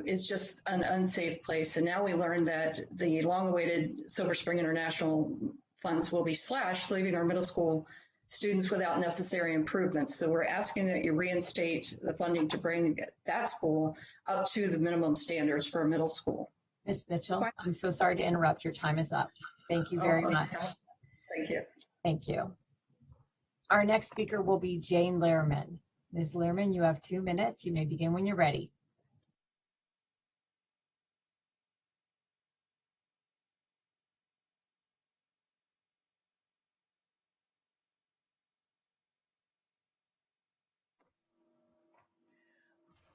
Is just an unsafe place. And now we learn that the long-awaited Silver Spring International funds will be slashed, leaving our middle school students without necessary improvements. So we're asking that you reinstate the funding to bring that school up to the minimum standards for a middle school. Ms. Mitchell, I'm so sorry to interrupt. Your time is up. Thank you very much. Thank you. Thank you. Our next speaker will be Jane Lehrman. Ms. Lehrman, you have 2 minutes. You may begin when you're ready.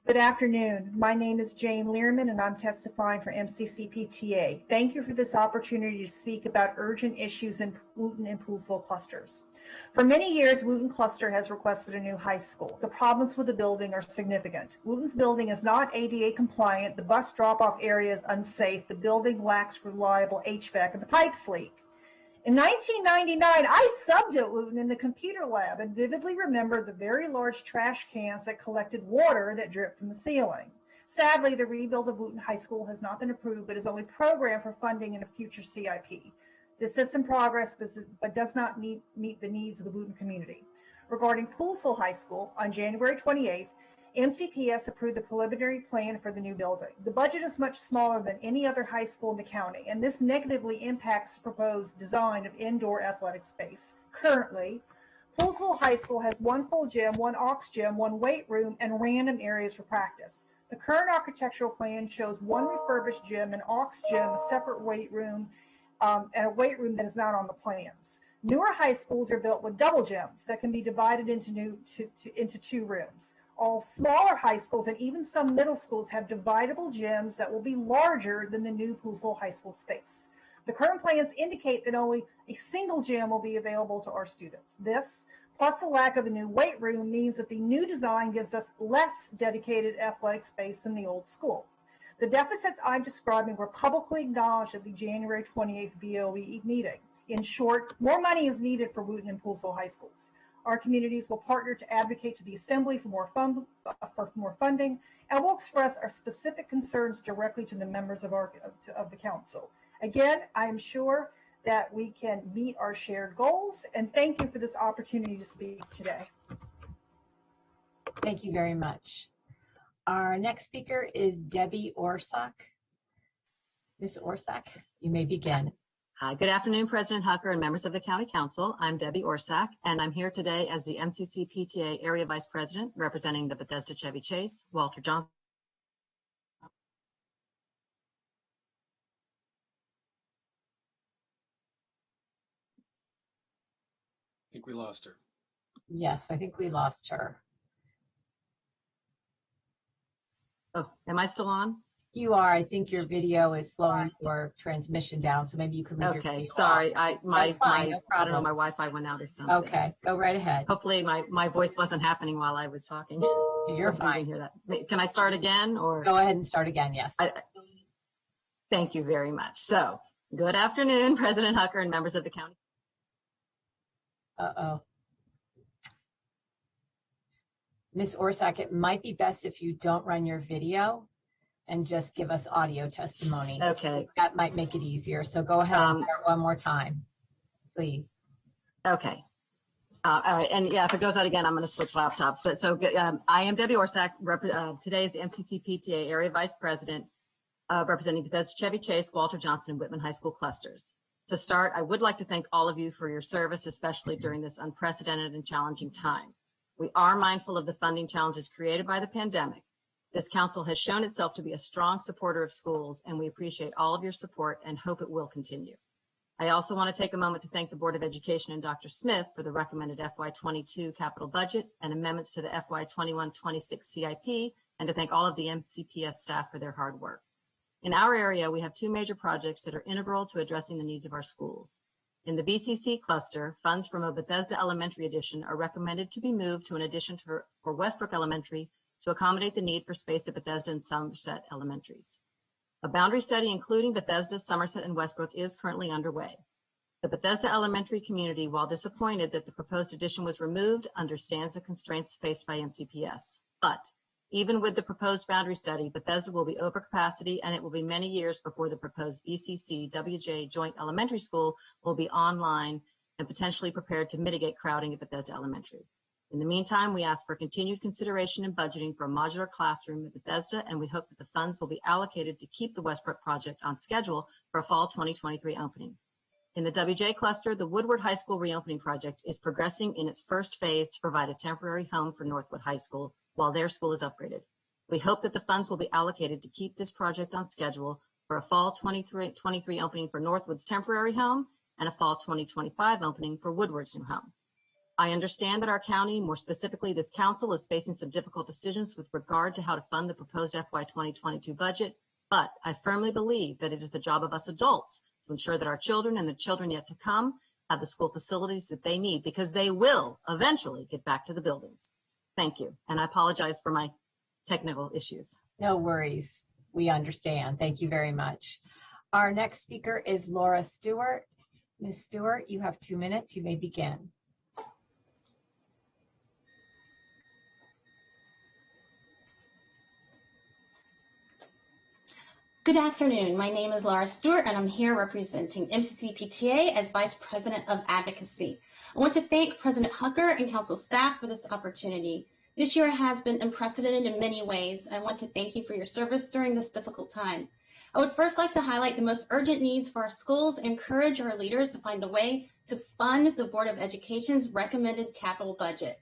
Good afternoon. My name is Jane Lehrman and I'm testifying for MCCPTA. Thank you for this opportunity to speak about urgent issues in Wooten and Poolesville clusters. For many years, Wooten cluster has requested a new high school. The problems with the building are significant. Wooten's building is not ADA compliant, the bus drop-off area is unsafe, the building lacks reliable HVAC, and the pipes leak. In 1999, I subbed at Wooten in the computer lab and vividly remember the very large trash cans that collected water that dripped from the ceiling. Sadly, the rebuild of Wooten High School has not been approved, but is only programmed for funding in a future CIP. This is in progress, but does not meet the needs of the Wooten community. Regarding Poolesville High School, on January 28th, MCPS approved the preliminary plan for the new building. The budget is much smaller than any other high school in the county, and this negatively impacts the proposed design of indoor athletic space. Currently, Poolesville High School has 1 full gym, 1 aux gym, 1 weight room, and random areas for practice. The current architectural plan shows 1 refurbished gym, an aux gym, a separate weight room, and a weight room that is not on the plans. Newer high schools are built with double gyms that can be divided into 2 rooms. All smaller high schools and even some middle schools have dividable gyms that will be larger than the new Poolesville High School space. The current plans indicate that only a single gym will be available to our students. This, plus the lack of a new weight room, means that the new design gives us less dedicated athletic space than the old school. The deficits I'm describing were publicly acknowledged at the January 28th BOE meeting. In short, more money is needed for Wooten and Poolesville High Schools. Our communities will partner to advocate to the Assembly for more funding, and will express our specific concerns directly to the members of the Council. Again, I'm sure that we can meet our shared goals, and thank you for this opportunity to speak today. Thank you very much. Our next speaker is Debbie Orsak. Ms. Orsak, you may begin. Hi, good afternoon, President Hucker and members of the County Council. I'm Debbie Orsak, and I'm here today as the MCC PTA Area Vice President representing the Bethesda Chevy Chase, Walter Johnson. I think we lost her. Yes, I think we lost her. Oh, am I still on? You are. I think your video is slowing your transmission down, so maybe you could leave your Okay, video sorry. off. I No don't know, problem. my Wi-Fi went out or something. Okay, go right ahead. Hopefully my voice wasn't happening while I was talking. You're Hopefully you fine. didn't hear that. Can I start again or? Go ahead and start again, yes. Thank you very much. So, good afternoon, President Hucker and members of the county. Uh-oh. Ms. Orsak, it might be best if you don't run your video and just give us audio testimony. Okay. That might make it easier. So go ahead and start one more time, please. Okay. All right. And yeah, if it goes out again, I'm going to switch laptops. But so I am Debbie Orsak. Today is the MCC PTA Area Vice President representing Bethesda Chevy Chase, Walter Johnson, and Whitman High School clusters. To start, I would like to thank all of you for your service, especially during this unprecedented and challenging time. We are mindful of the funding challenges created by the pandemic. This council has shown itself to be a strong supporter of schools, and we appreciate all of your support and hope it will continue. I also want to take a moment to thank the Board of Education and Dr. Smith for the recommended FY22 capital budget and amendments to the FY21-26 CIP, and to thank all of the MCPS staff for their hard work. In our area, we have two major projects that are integral to addressing the needs of our schools. In the BCC cluster, funds from a Bethesda Elementary addition are recommended to be moved to an addition for Westbrook Elementary to accommodate the need for space at Bethesda and Somerset Elementaries. A boundary study including Bethesda, Somerset, and Westbrook is currently underway. The Bethesda Elementary community, while disappointed that the proposed addition was removed, understands the constraints faced by MCPS. But even with the proposed boundary study, Bethesda will be over capacity, and it will be many years before the proposed BCC WJ Joint Elementary School will be online and potentially prepared to mitigate crowding at Bethesda Elementary. In the meantime, we ask for continued consideration and budgeting for a modular classroom at Bethesda, and we hope that the funds will be allocated to keep the Westbrook project on schedule for a fall 2023 opening. In the WJ cluster, the Woodward High School reopening project is progressing in its first phase to provide a temporary home for Northwood High School while their school is upgraded. We hope that the funds will be allocated to keep this project on schedule for a fall 2023 opening for Northwood's temporary home and a fall 2025 opening for Woodward's new home. I understand that our county, more specifically this council, is facing some difficult decisions with regard to how to fund the proposed FY 2022 budget, but I firmly believe that it is the job of us adults to ensure that our children and the children yet to come have the school facilities that they need, because they will eventually get back to the buildings. Thank you. And I apologize for my technical issues. No worries. We understand. Thank you very much. Our next speaker is Laura Stewart. Ms. Stewart, you have 2 minutes. You may begin. Good afternoon. My name is Laura Stewart, and I'm here representing MCC PTA as Vice President of Advocacy. I want to thank President Hucker and Council staff for this opportunity. This year has been unprecedented in many ways, and I want to thank you for your service during this difficult time. I would first like to highlight the most urgent needs for our schools and encourage our leaders to find a way to fund the Board of Education's recommended capital budget.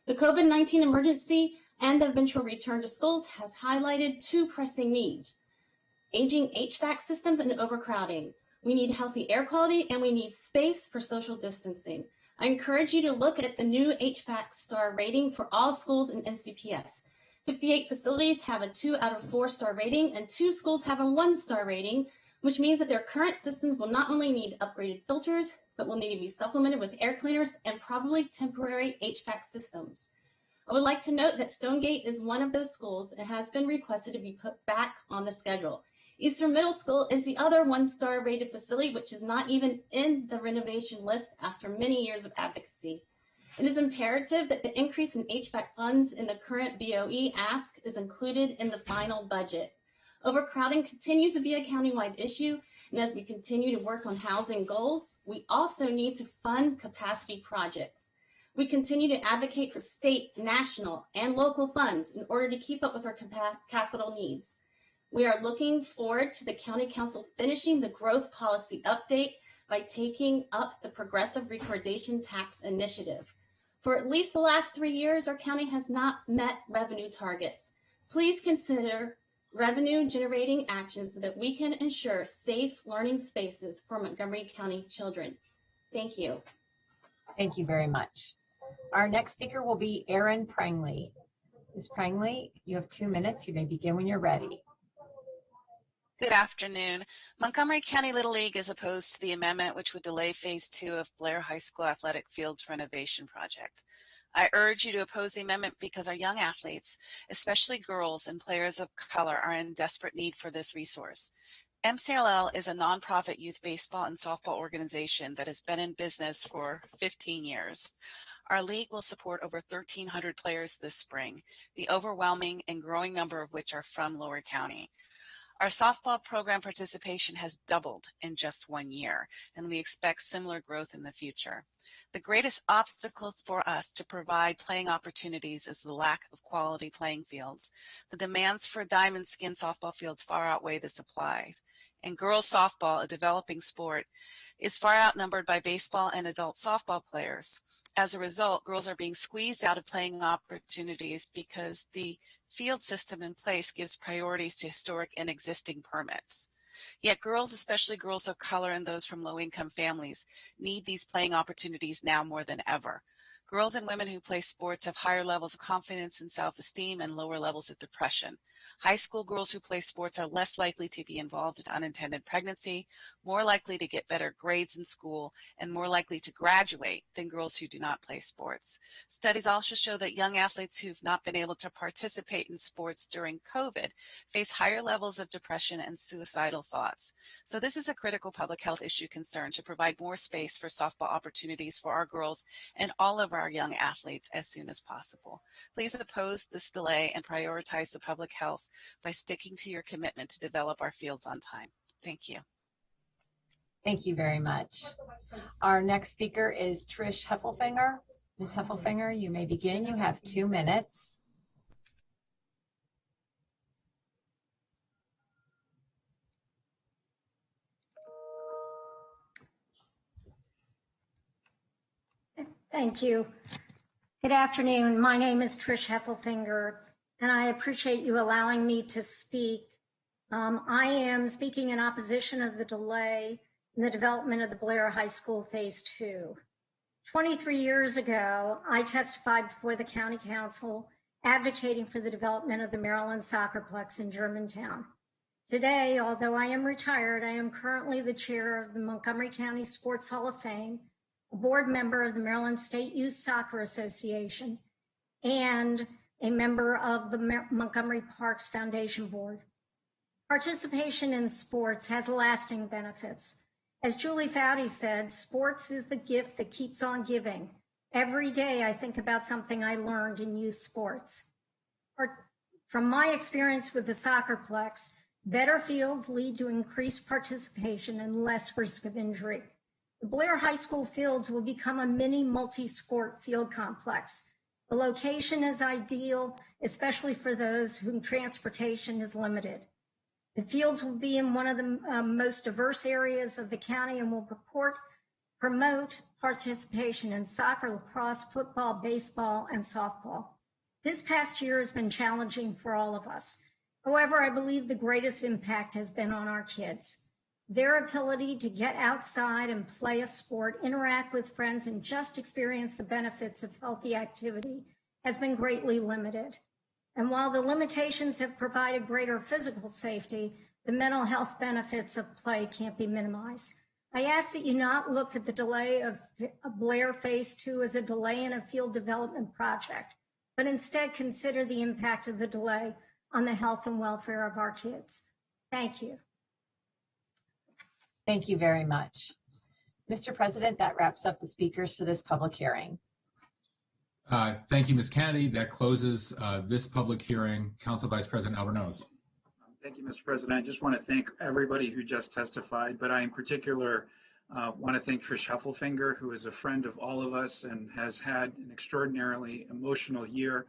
The COVID-19 emergency and the eventual return to schools has highlighted two pressing needs: aging HVAC systems and overcrowding. We need healthy air quality, and we need space for social distancing. I encourage you to look at the new HVAC star rating for all schools in MCPS. 58 facilities have a 2 out of 4 star rating, and 2 schools have a 1 star rating, which means that their current systems will not only need upgraded filters, but will need to be supplemented with air cleaners and probably temporary HVAC systems. I would like to note that Stonegate is one of those schools and has been requested to be put back on the schedule. Eastern Middle School is the other 1-star rated facility, which is not even in the renovation list after many years of advocacy. It is imperative that the increase in HVAC funds in the current BOE ask is included in the final budget. Overcrowding continues to be a countywide issue, And as we continue to work on housing goals, we also need to fund capacity projects. We continue to advocate for state, national, and local funds in order to keep up with our capital needs. We are looking forward to the County Council finishing the growth policy update by taking up the progressive recordation tax initiative. For at least the last 3 years, our county has not met revenue targets. Please consider revenue generating actions so that we can ensure safe learning spaces for Montgomery County children. Thank you. Thank you very much. Our next speaker will be Erin Prangley. Ms. Prangley, you have 2 minutes. You may begin when you're ready. Good afternoon. Montgomery County Little League is opposed to the amendment which would delay phase 2 of Blair High School athletic fields renovation project. I urge you to oppose the amendment because our young athletes, especially girls and players of color, are in desperate need for this resource. MCLL is a nonprofit youth baseball and softball organization that has been in business for 15 years. Our league will support over 1,300 players this spring, the overwhelming and growing number of which are from Lower County. Our softball program participation has doubled in just 1 year, and we expect similar growth in the future. The greatest obstacles for us to provide playing opportunities is the lack of quality playing fields. The demands for diamond skin softball fields far outweigh the supplies. And girls softball, a developing sport, is far outnumbered by baseball and adult softball players. As a result, girls are being squeezed out of playing opportunities because the field system in place gives priorities to historic and existing permits. Yet girls, especially girls of color and those from low-income families, need these playing opportunities now more than ever. Girls and women who play sports have higher levels of confidence and self-esteem and lower levels of depression. High school girls who play sports are less likely to be involved in unintended pregnancy, more likely to get better grades in school, and more likely to graduate than girls who do not play sports. Studies also show that young athletes who've not been able to participate in sports during COVID face higher levels of depression and suicidal thoughts. So this is a critical public health issue concern to provide more space for softball opportunities for our girls and all of our young athletes as soon as possible. Please oppose this delay and prioritize the public health by sticking to your commitment to develop our fields on time. Thank you. Thank you very much. Our next speaker is Trish Heffelfinger. Ms. Heffelfinger, you may begin. You have 2 minutes. Thank you. Good afternoon. My name is Trish Heffelfinger, and I appreciate you allowing me to speak. I am speaking in opposition of the delay in the development of the Blair High School Phase 2. 23 years ago, I testified before the County Council advocating for the development of the Maryland Soccerplex in Germantown. Today, although I am retired, I am currently the chair of the Montgomery County Sports Hall of Fame, a board member of the Maryland State Youth Soccer Association, and a member of the Montgomery Parks Foundation Board. Participation in sports has lasting benefits. As Julie Foudy said, sports is the gift that keeps on giving. Every day I think about something I learned in youth sports. From my experience with the Soccerplex, better fields lead to increased participation and less risk of injury. The Blair High School fields will become a mini multi-sport field complex. The location is ideal, especially for those whom transportation is limited. The fields will be in one of the most diverse areas of the county and will promote participation in soccer, lacrosse, football, baseball, and softball. This past year has been challenging for all of us. However, I believe the greatest impact has been on our kids. Their ability to get outside and play a sport, interact with friends, and just experience the benefits of healthy activity has been greatly limited. And while the limitations have provided greater physical safety, the mental health benefits of play can't be minimized. I ask that you not look at the delay of Blair Phase 2 as a delay in a field development project, but instead consider the impact of the delay on the health and welfare of our kids. Thank you. Thank you very much. Mr. President, that wraps up the speakers for this public hearing. Thank you, Ms. Kennedy. That closes this public hearing. Council Vice President Albornoz. Thank you, Mr. President. I just want to thank everybody who just testified, but I in particular want to thank Trish Heffelfinger, who is a friend of all of us and has had an extraordinarily emotional year.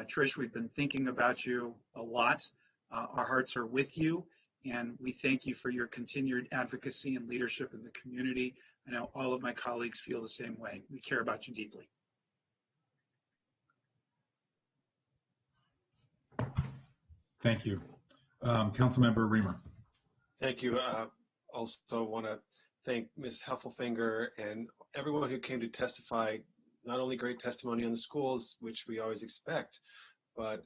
Trish, we've been thinking about you a lot. Our hearts are with you, and we thank you for your continued advocacy and leadership in the community. I know all of my colleagues feel the same way. We care about you deeply. Thank you. Councilmember Reamer. Thank you. Also want to thank Ms. Heffelfinger and everyone who came to testify. Not only great testimony on the schools, which we always expect, but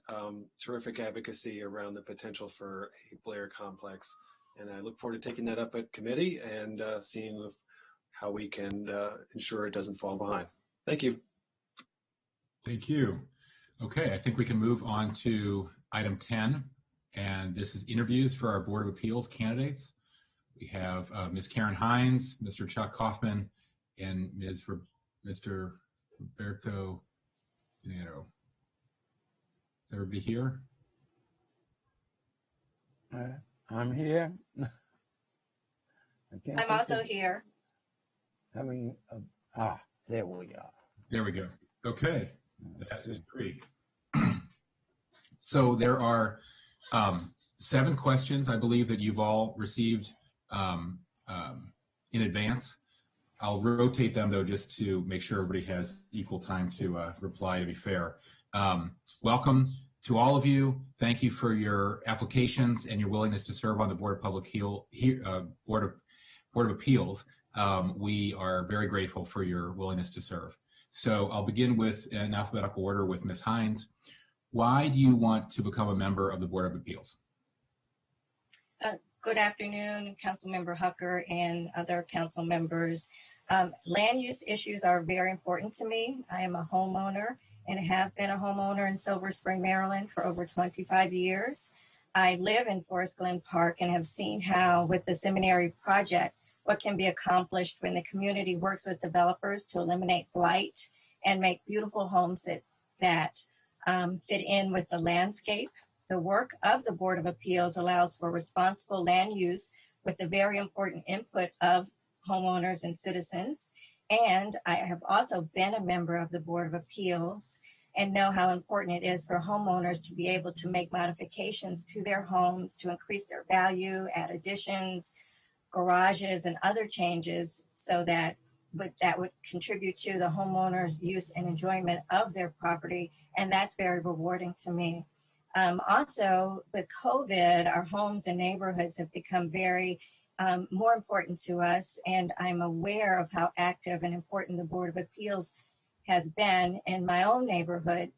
terrific advocacy around the potential for a Blair complex. And I look forward to taking that up at committee and seeing how we can ensure it doesn't fall behind. Thank you. Thank you. Okay, I think we can move on to item 10, and this is interviews for our Board of Appeals candidates. We have Ms. Karen Hines, Mr. Chuck Kaufman, and Mr. Roberto Pinero. Is everybody here? I'm here. I'm also here. There we are. There we go. Okay, that is great. So there are 7 questions, I believe, that you've all received in advance. I'll rotate them, though, just to make sure everybody has equal time to reply, to be fair. Welcome to all of you. Thank you for your applications and your willingness to serve on the Board of Appeals. We are very grateful for your willingness to serve. So I'll begin with, in alphabetical order, with Ms. Hines. Why do you want to become a member of the Board of Appeals? Good afternoon, Councilmember Hucker and other council members. Land use issues are very important to me. I am a homeowner and have been a homeowner in Silver Spring, Maryland for over 25 years. I live in Forest Glen Park and have seen how, with the Seminary project, what can be accomplished when the community works with developers to eliminate blight and make beautiful homes that fit in with the landscape. The work of the Board of Appeals allows for responsible land use with the very important input of homeowners and citizens. And I have also been a member of the Board of Appeals and know how important it is for homeowners to be able to make modifications to their homes to increase their value, add additions, garages, and other changes so that would contribute to the homeowner's use and enjoyment of their property. And that's very rewarding to me. Also, with COVID, our homes and neighborhoods have become very more important to us, and I'm aware of how active and important the Board of Appeals has been in my own neighborhood.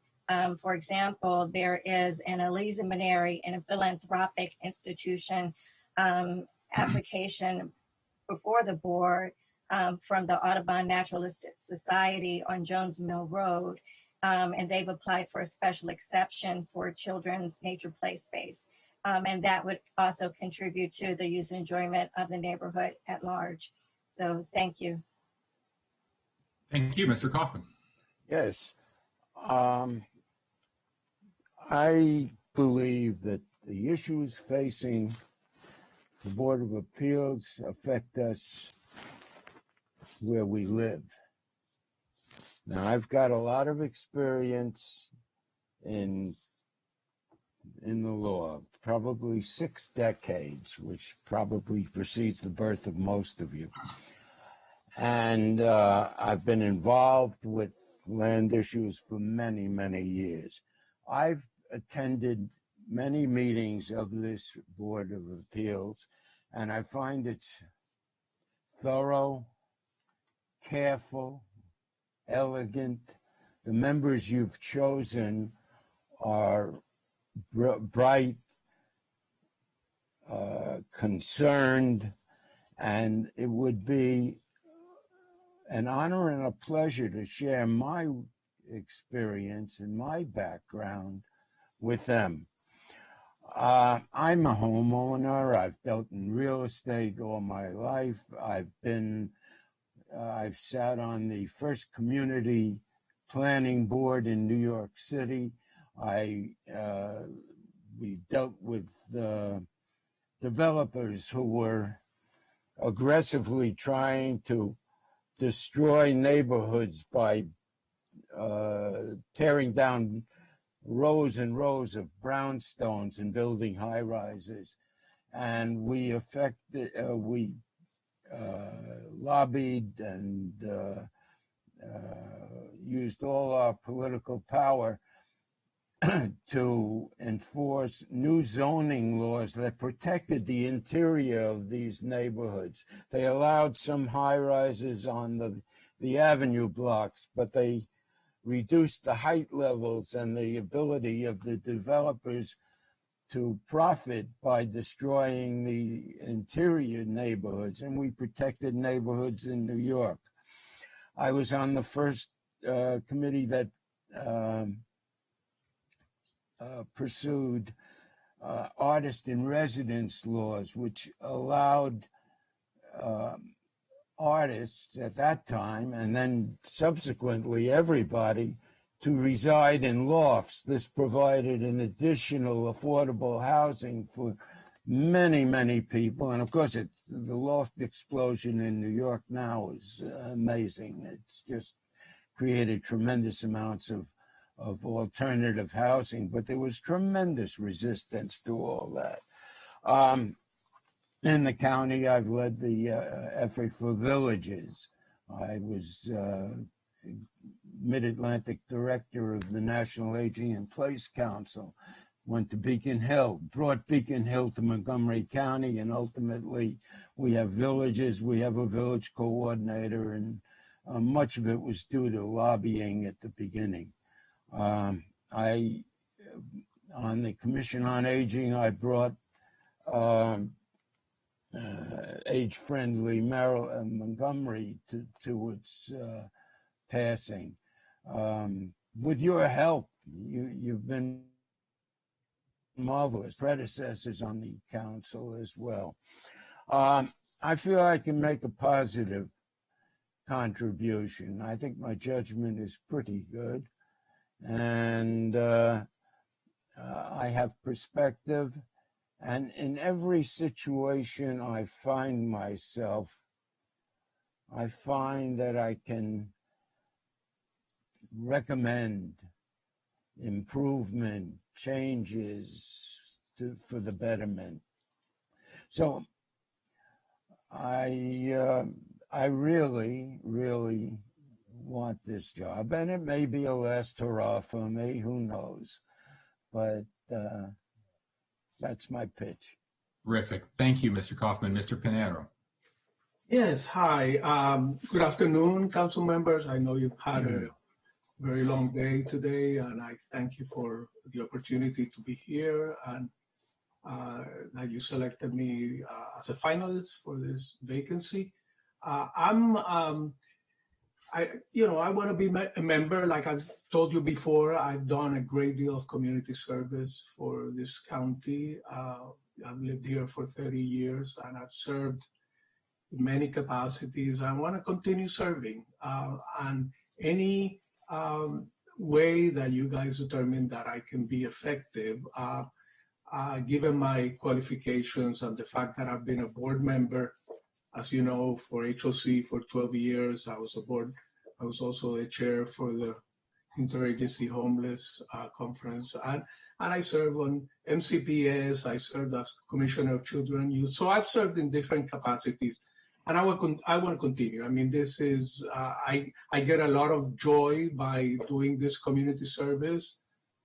For example, there is an eliminary and a philanthropic institution application before the board from the Audubon Naturalistic Society on Jones Mill Road. And they've applied for a special exception for children's nature play space. And that would also contribute to the use and enjoyment of the neighborhood at large. So thank you. Thank you, Mr. Kaufman. Yes. I believe that the issues facing the Board of Appeals affect us where we live. Now, I've got a lot of experience in the law, probably 6 decades, which probably precedes the birth of most of you. And I've been involved with land issues for many, many years. I've attended many meetings of this Board of Appeals, and I find it's thorough, careful, elegant. The members you've chosen are bright, concerned, and it would be an honor and a pleasure to share my experience and my background with them. I'm a homeowner. I've dealt in real estate all my life. I've sat on the first community planning board in New York City. We dealt with developers who were aggressively trying to destroy neighborhoods by tearing down rows and rows of brownstones and building high rises. And we lobbied and used all our political power to enforce new zoning laws that protected the interior of these neighborhoods. They allowed some high rises on the avenue blocks, but they reduced the height levels and the ability of the developers to profit by destroying the interior neighborhoods, and we protected neighborhoods in New York. I was on the first committee that pursued artist in residence laws, which allowed artists at that time, and then subsequently everybody, to reside in lofts. This provided an additional affordable housing for many, many people. And of course, the loft explosion in New York now is amazing. It's just created tremendous amounts of alternative housing, but there was tremendous resistance to all that. In the county, I've led the effort for villages. I was Mid-Atlantic director of the National Aging in Place Council, went to Beacon Hill, brought Beacon Hill to Montgomery County, and ultimately we have villages, we have a village coordinator, and much of it was due to lobbying at the beginning. On the Commission on Aging, I brought age-friendly Montgomery to its passing. With your help, you've been marvelous. Predecessors on the council as well. I feel I can make a positive contribution. I think my judgment is pretty good, and I have perspective. And in every situation I find myself, I find that I can recommend improvement, changes for the betterment. So I really, really want this job, and it may be a last hurrah for me, who knows, but that's my pitch. Terrific. Thank you, Mr. Kaufman. Mr. Pinero. Yes, hi. Good afternoon, council members. I know you've had a very long day today, and I thank you for the opportunity to be here, and that you selected me as a finalist for this vacancy. I want to be a member. Like I've told you before, I've done a great deal of community service for this county. I've lived here for 30 years, and I've served in many capacities. I want to continue serving, and any way that you guys determine that I can be effective, given my qualifications and the fact that I've been a board member, as you know, for HOC for 12 years. I was also the chair for the Interagency Homeless Conference, and I serve on MCPS. I served as Commissioner of Children and Youth. So I've served in different capacities, and I want to continue. I mean, this is I get a lot of joy by doing this community service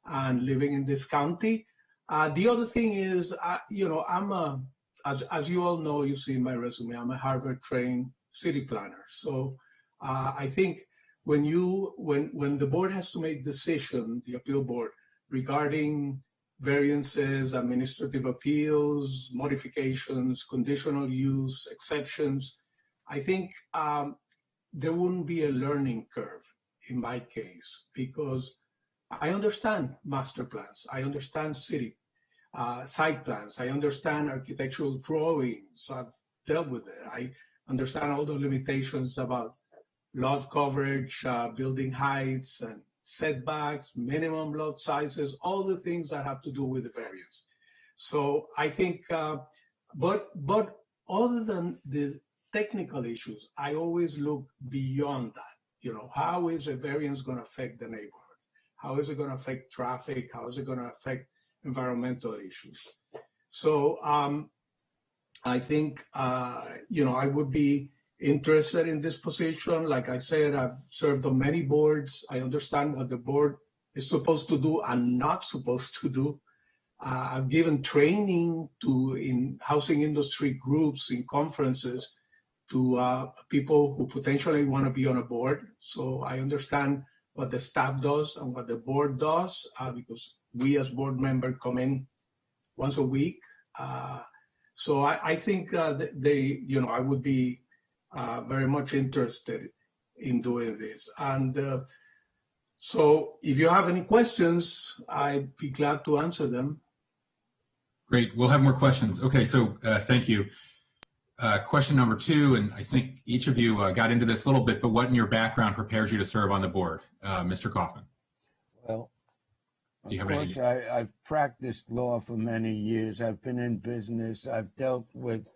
and living in this county. The other thing is, I'm as you all know, you've seen my resume. I'm a Harvard-trained city planner. So I think when the board has to make decision, the appeal board, regarding variances, administrative appeals, modifications, conditional use, exceptions, I think there wouldn't be a learning curve in my case, because I understand master plans, I understand city site plans, I understand architectural drawings, I've dealt with it, I understand all the limitations about lot coverage, building heights and setbacks, minimum lot sizes, all the things that have to do with the variance. So I think But other than the technical issues, I always look beyond that. You know, how is a variance going to affect the neighborhood? How is it going to affect traffic? How is it going to affect environmental issues? So I think, you know, I would be interested in this position. Like I said, I've served on many boards. I understand what the board is supposed to do and not supposed to do. I've given training in housing industry groups, in conferences, to people who potentially want to be on a board. So I understand what the staff does and what the board does, because we as board members come in once a week. So I think you know, I would be very much interested in doing this. And so if you have any questions, I'd be glad to answer them. Great. We'll have more questions. Okay, so thank you. Question number 2, and I think each of you got into this a little bit, but what in your background prepares you to serve on the board? Mr. Kaufman. Well, Do you of have course, any? I've practiced law for many years. I've been in business. I've dealt with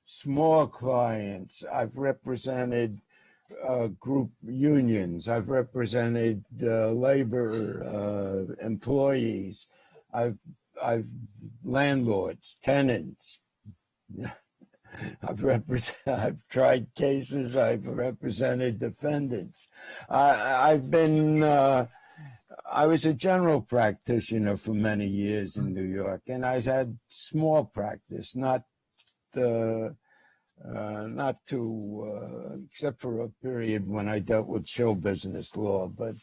small clients. I've represented group unions. I've represented labor employees. I've landlords, tenants. I've tried cases. I've represented defendants. I was a general practitioner for many years in New York, and I had small practice, not except for a period when I dealt with show business law, but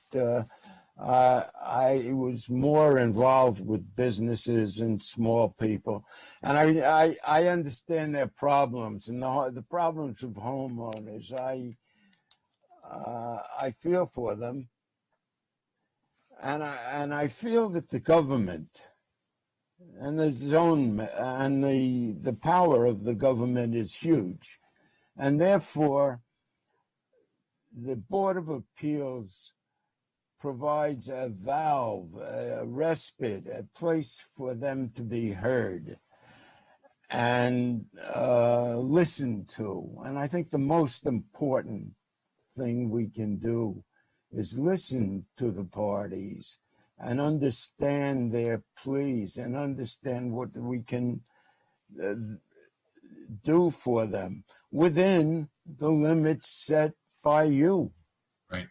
I was more involved with businesses and small people, and I understand their problems and the problems of homeowners. I feel for them, and I feel that the government and the zone and the power of the government is huge, and therefore the Board of Appeals provides a valve, a respite, a place for them to be heard and listened to. And I think the most important thing we can do is listen to the parties and understand their pleas and understand what we can do for them within the limits set by you. Right.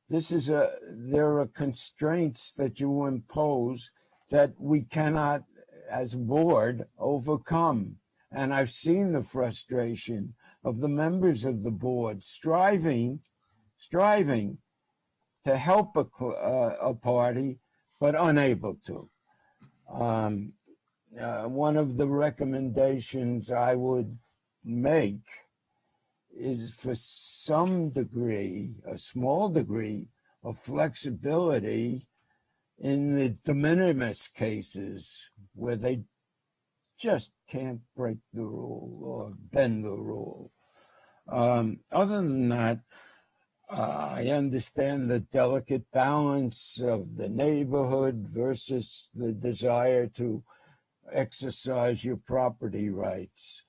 There are constraints that you impose that we cannot, as a board, overcome. And I've seen the frustration of the members of the board striving to help a party, but unable to. One of the recommendations I would make is for some degree, a small degree of flexibility in the de minimis cases where they just can't break the rule or bend the rule. Other than that, I understand the delicate balance of the neighborhood versus the desire to exercise your property rights.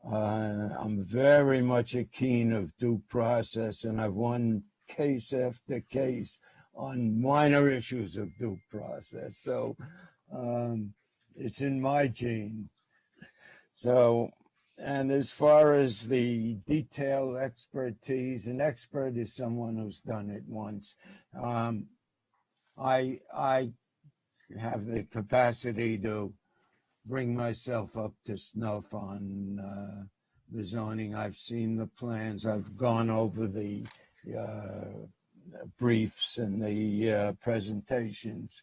I'm very much a keen of due process, and I've won case after case on minor issues of due process. So it's in my gene. So, and as far as the detailed expertise, an expert is someone who's done it once. I have the capacity to bring myself up to snuff on the zoning. I've seen the plans. I've gone over the briefs and the presentations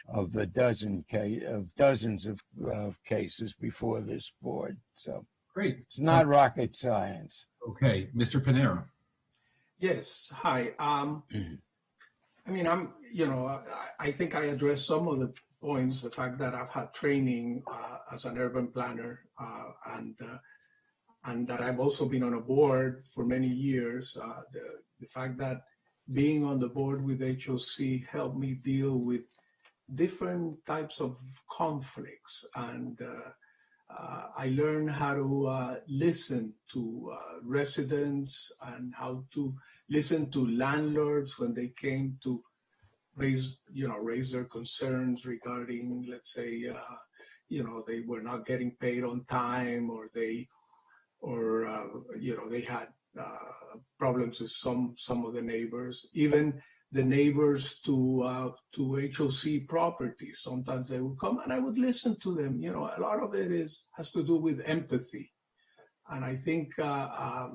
of dozens of cases before this board. So great. It's not rocket science. Okay, Mr. Pinero. Yes. Hi. I mean, I think I addressed some of the points, the fact that I've had training as an urban planner and that I've also been on a board for many years. The fact that being on the board with HOC helped me deal with different types of conflicts. And I learned how to listen to residents and how to listen to landlords when they came to raise their concerns regarding, let's say, they were not getting paid on time, or they had problems with some of the neighbors, even the neighbors to HOC properties. Sometimes they would come and I would listen to them. A lot of it has to do with empathy. And I think I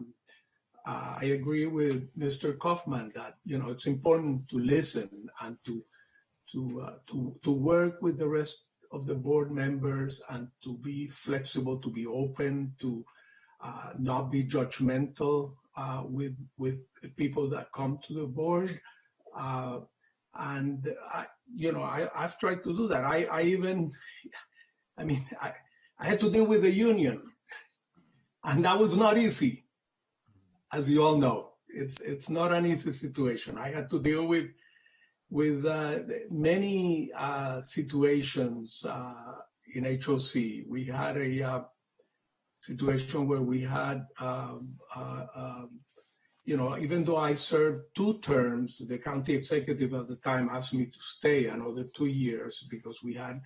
agree with Mr. Kaufman that, it's important to listen and to work with the rest of the board members and to be flexible, to be open, to not be judgmental with people that come to the board. And I've tried to do that. I had to deal with the union, and that was not easy, as you all know. It's not an easy situation. I had to deal with many situations in HOC. We had a situation where we had, even though I served 2 terms, the county executive at the time asked me to stay another 2 years because we had,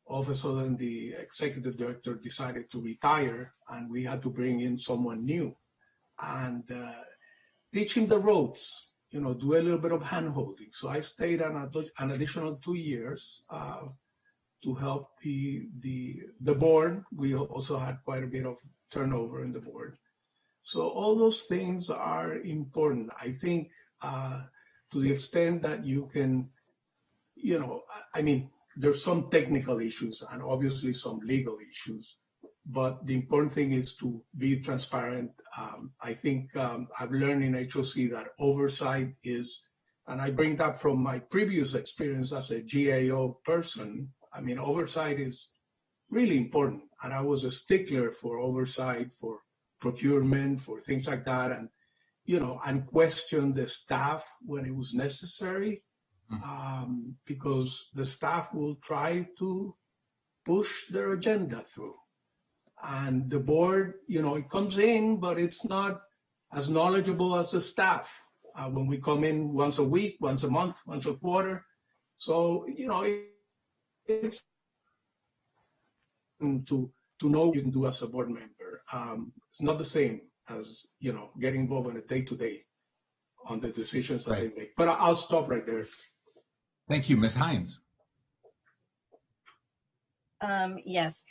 all of a sudden, the executive director decided to retire and we had to bring in someone new and teach him the ropes, do a little bit of hand-holding. So I stayed an additional 2 years to help the board. We also had quite a bit of turnover in the board. So all those things are important. I think to the extent that you can, there's some technical issues and obviously some legal issues, but the important thing is to be transparent. I think I've learned in HOC that oversight is, and I bring that from my previous experience as a GAO person. Oversight is really important. And I was a stickler for oversight, for procurement, for things like that. And, and question the staff when it was necessary, because the staff will try to push their agenda through. And the board, it comes in, but it's not as knowledgeable as the staff when we come in once a week, once a month, once a quarter. So, it's to know what you can do as a board member. It's not the same as, getting involved on a day-to-day on the decisions that they make. But I'll stop right there. Thank you. Ms. Hines. Yes,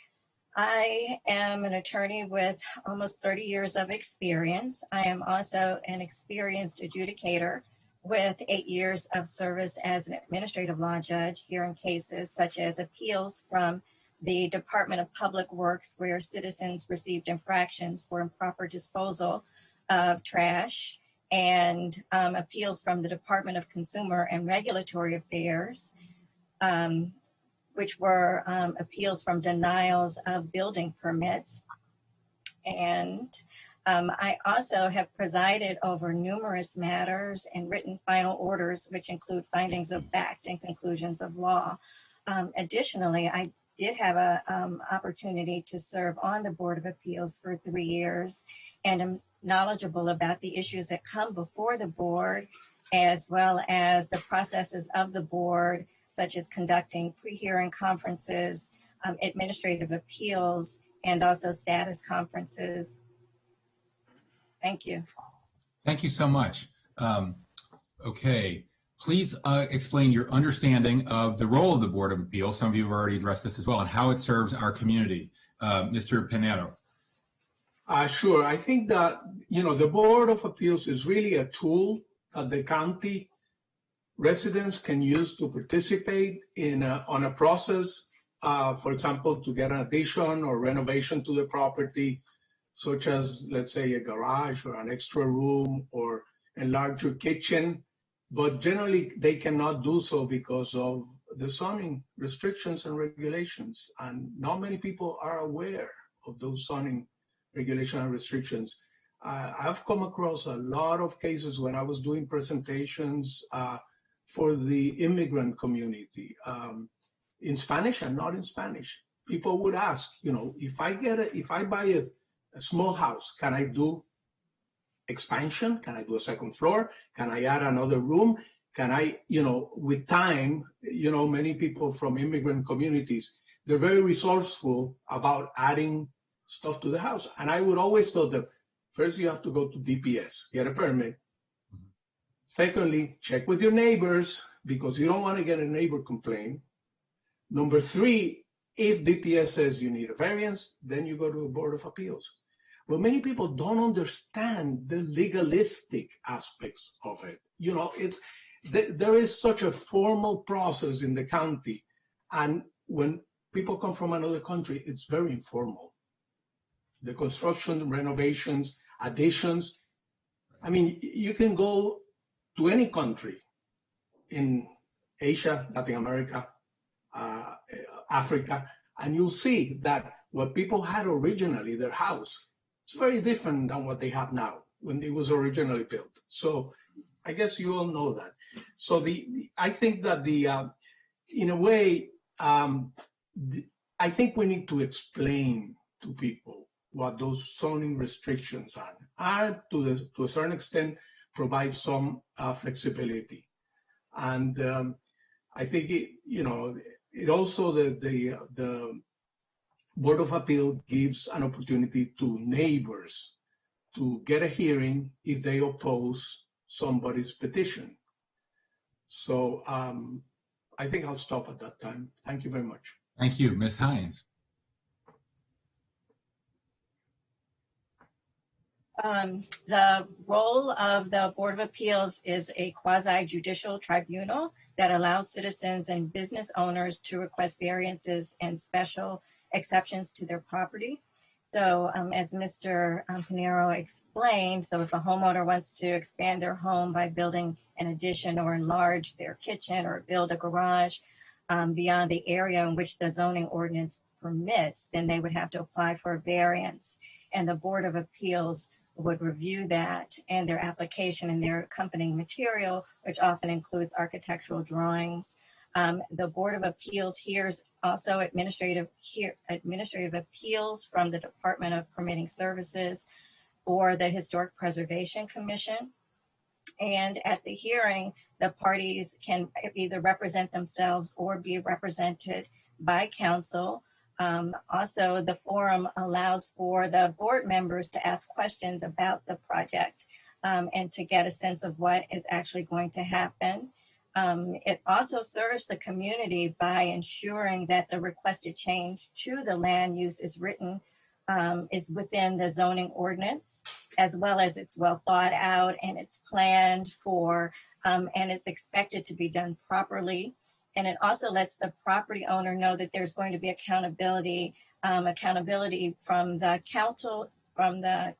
I am an attorney with almost 30 years of experience. I am also an experienced adjudicator with 8 years of service as an administrative law judge, hearing cases such as appeals from the Department of Public Works where citizens received infractions for improper disposal of trash, and appeals from the Department of Consumer and Regulatory Affairs, which were appeals from denials of building permits. And I also have presided over numerous matters and written final orders, which include findings of fact and conclusions of law. Additionally, I did have an opportunity to serve on the Board of Appeals for 3 years, and am knowledgeable about the issues that come before the board, as well as the processes of the board, such as conducting pre-hearing conferences, administrative appeals, and also status conferences. Thank you. Thank you so much. Okay. Please explain your understanding of the role of the Board of Appeals. Some of you have already addressed this as well, and how it serves our community. Mr. Pinero. Sure. I think that, the Board of Appeals is really a tool that the county residents can use to participate on a process, for example, to get an addition or renovation to the property, such as, let's say, a garage or an extra room or a larger kitchen. But generally, they cannot do so because of the zoning restrictions and regulations. And not many people are aware of those zoning regulations and restrictions. I've come across a lot of cases when I was doing presentations for the immigrant community in Spanish and not in Spanish. people would ask, if I buy a small house, can I do expansion? Can I do a second floor? Can I add another room? Can I, with time, many people from immigrant communities, they're very resourceful about adding stuff to the house. And I would always tell them, first you have to go to DPS, get a permit. Secondly, check with your neighbors because you don't want to get a neighbor complaint. Number three, if DPS says you need a variance, then you go to the Board of Appeals. But many people don't understand the legalistic aspects of it. There is such a formal process in the county. And when people come from another country, it's very informal. The construction, renovations, additions. I mean, you can go to any country in Asia, Latin America, Africa, and you'll see that what people had originally, their house, it's very different than what they have now when it was originally built. So I guess you all know that. So I think that in a way, I think we need to explain to people what those zoning restrictions are, and to a certain extent provide some flexibility. And I think it also the Board of Appeal gives an opportunity to neighbors to get a hearing if they oppose somebody's petition. So I think I'll stop at that time. Thank you very much. Thank you. Ms. Hines. The role of the Board of Appeals is a quasi-judicial tribunal that allows citizens and business owners to request variances and special exceptions to their property. So as Mr. Pinero explained, so if a homeowner wants to expand their home by building an addition or enlarge their kitchen or build a garage beyond the area in which the zoning ordinance permits, then they would have to apply for a variance. And the Board of Appeals would review that and their application and their accompanying material, which often includes architectural drawings. The Board of Appeals hears also administrative appeals from the Department of Permitting Services or the Historic Preservation Commission. And at the hearing, the parties can either represent themselves or be represented by counsel. Also, the forum allows for the board members to ask questions about the project and to get a sense of what is actually going to happen. It also serves the community by ensuring that the requested change to the land use is written, is within the zoning ordinance, as well as it's well thought out and it's planned for, and it's expected to be done properly. And it also lets the property owner know that there's going to be accountability from the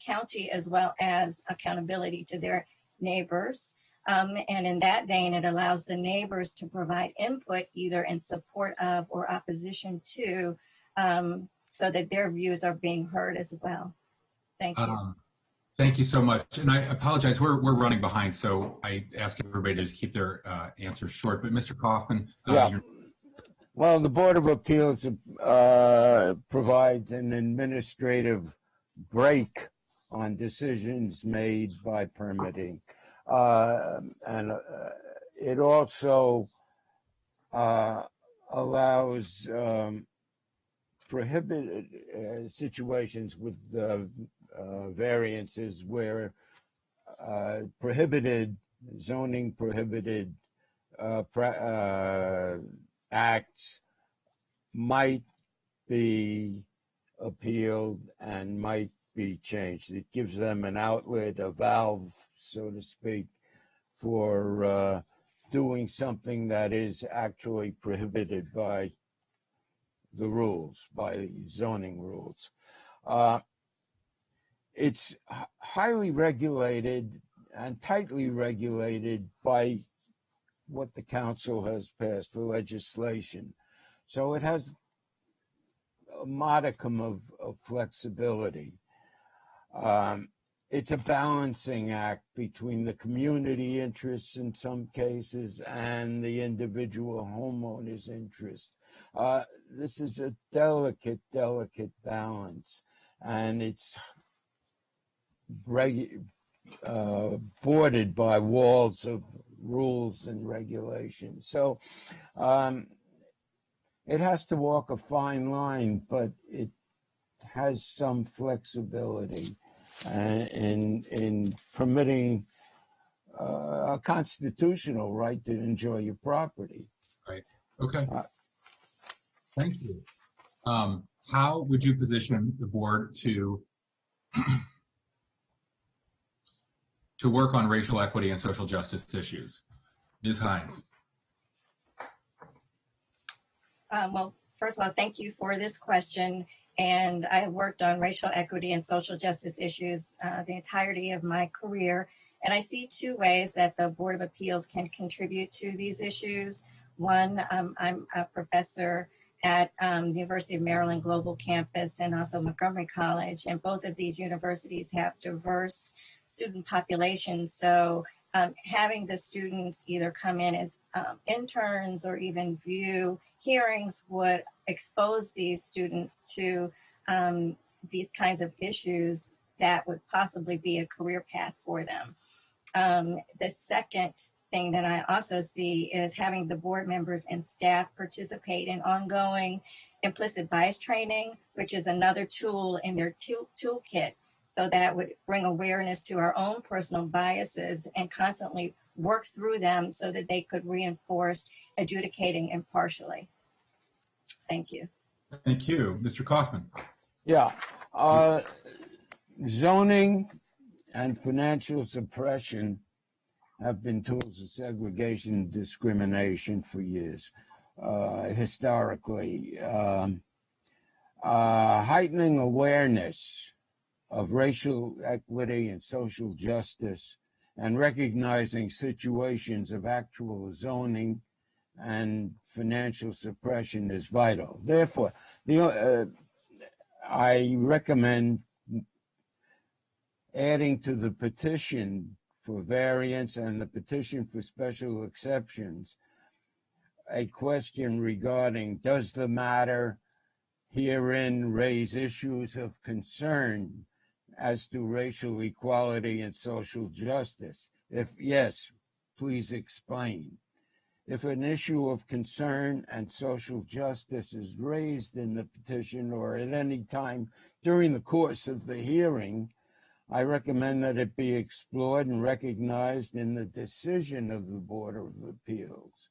county, as well as accountability to their neighbors. And in that vein, it allows the neighbors to provide input either in support of or opposition to, so that their views are being heard as well. Thank you. Thank you so much. And I apologize, we're running behind, so I ask everybody to just keep their answers short. But Mr. Kaufman, Well, the Board of Appeals provides an administrative break on decisions made by permitting. And it also allows prohibited situations with variances where zoning prohibited acts might be appealed and might be changed. It gives them an outlet, a valve, so to speak, for doing something that is actually prohibited by the rules, by zoning rules. It's highly regulated and tightly regulated by what the council has passed, the legislation. So it has a modicum of flexibility. It's a balancing act between the community interests in some cases and the individual homeowner's interests. This is a delicate balance, and it's bordered by walls of rules and regulations. So it has to walk a fine line, but it has some flexibility in permitting a constitutional right to enjoy your property. Right. Okay. Thank you. How would you position the board to work on racial equity and social justice issues? Ms. Hines. Well, first of all, thank you for this question. And I have worked on racial equity and social justice issues the entirety of my career. And I see two ways that the Board of Appeals can contribute to these issues. One, I'm a professor at the University of Maryland Global Campus and also Montgomery College. And both of these universities have diverse student populations. So having the students either come in as interns or even view hearings would expose these students to these kinds of issues that would possibly be a career path for them. The second thing that I also see is having the board members and staff participate in ongoing implicit bias training, which is another tool in their toolkit. So that would bring awareness to our own personal biases and constantly work through them so that they could reinforce adjudicating impartially. Thank you. Thank you. Mr. Kaufman. Yeah. Zoning and financial suppression have been tools of segregation and discrimination for years, historically. Heightening awareness of racial equity and social justice and recognizing situations of actual zoning and financial suppression is vital. Therefore, I recommend adding to the petition for variance and the petition for special exceptions a question regarding, does the matter herein raise issues of concern as to racial equality and social justice? If yes, please explain. If an issue of concern and social justice is raised in the petition or at any time during the course of the hearing, I recommend that it be explored and recognized in the decision of the Board of Appeals.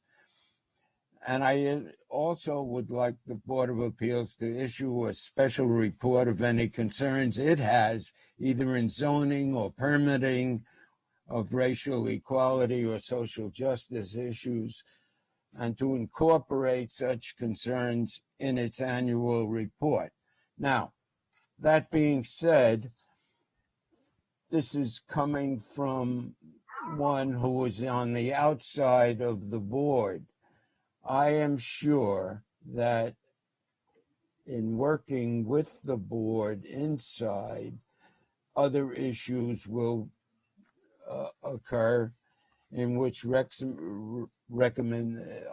And I also would like the Board of Appeals to issue a special report of any concerns it has, either in zoning or permitting of racial equality or social justice issues, and to incorporate such concerns in its annual report. Now, that being said, this is coming from one who is on the outside of the board. I am sure that in working with the board inside, other issues will occur in which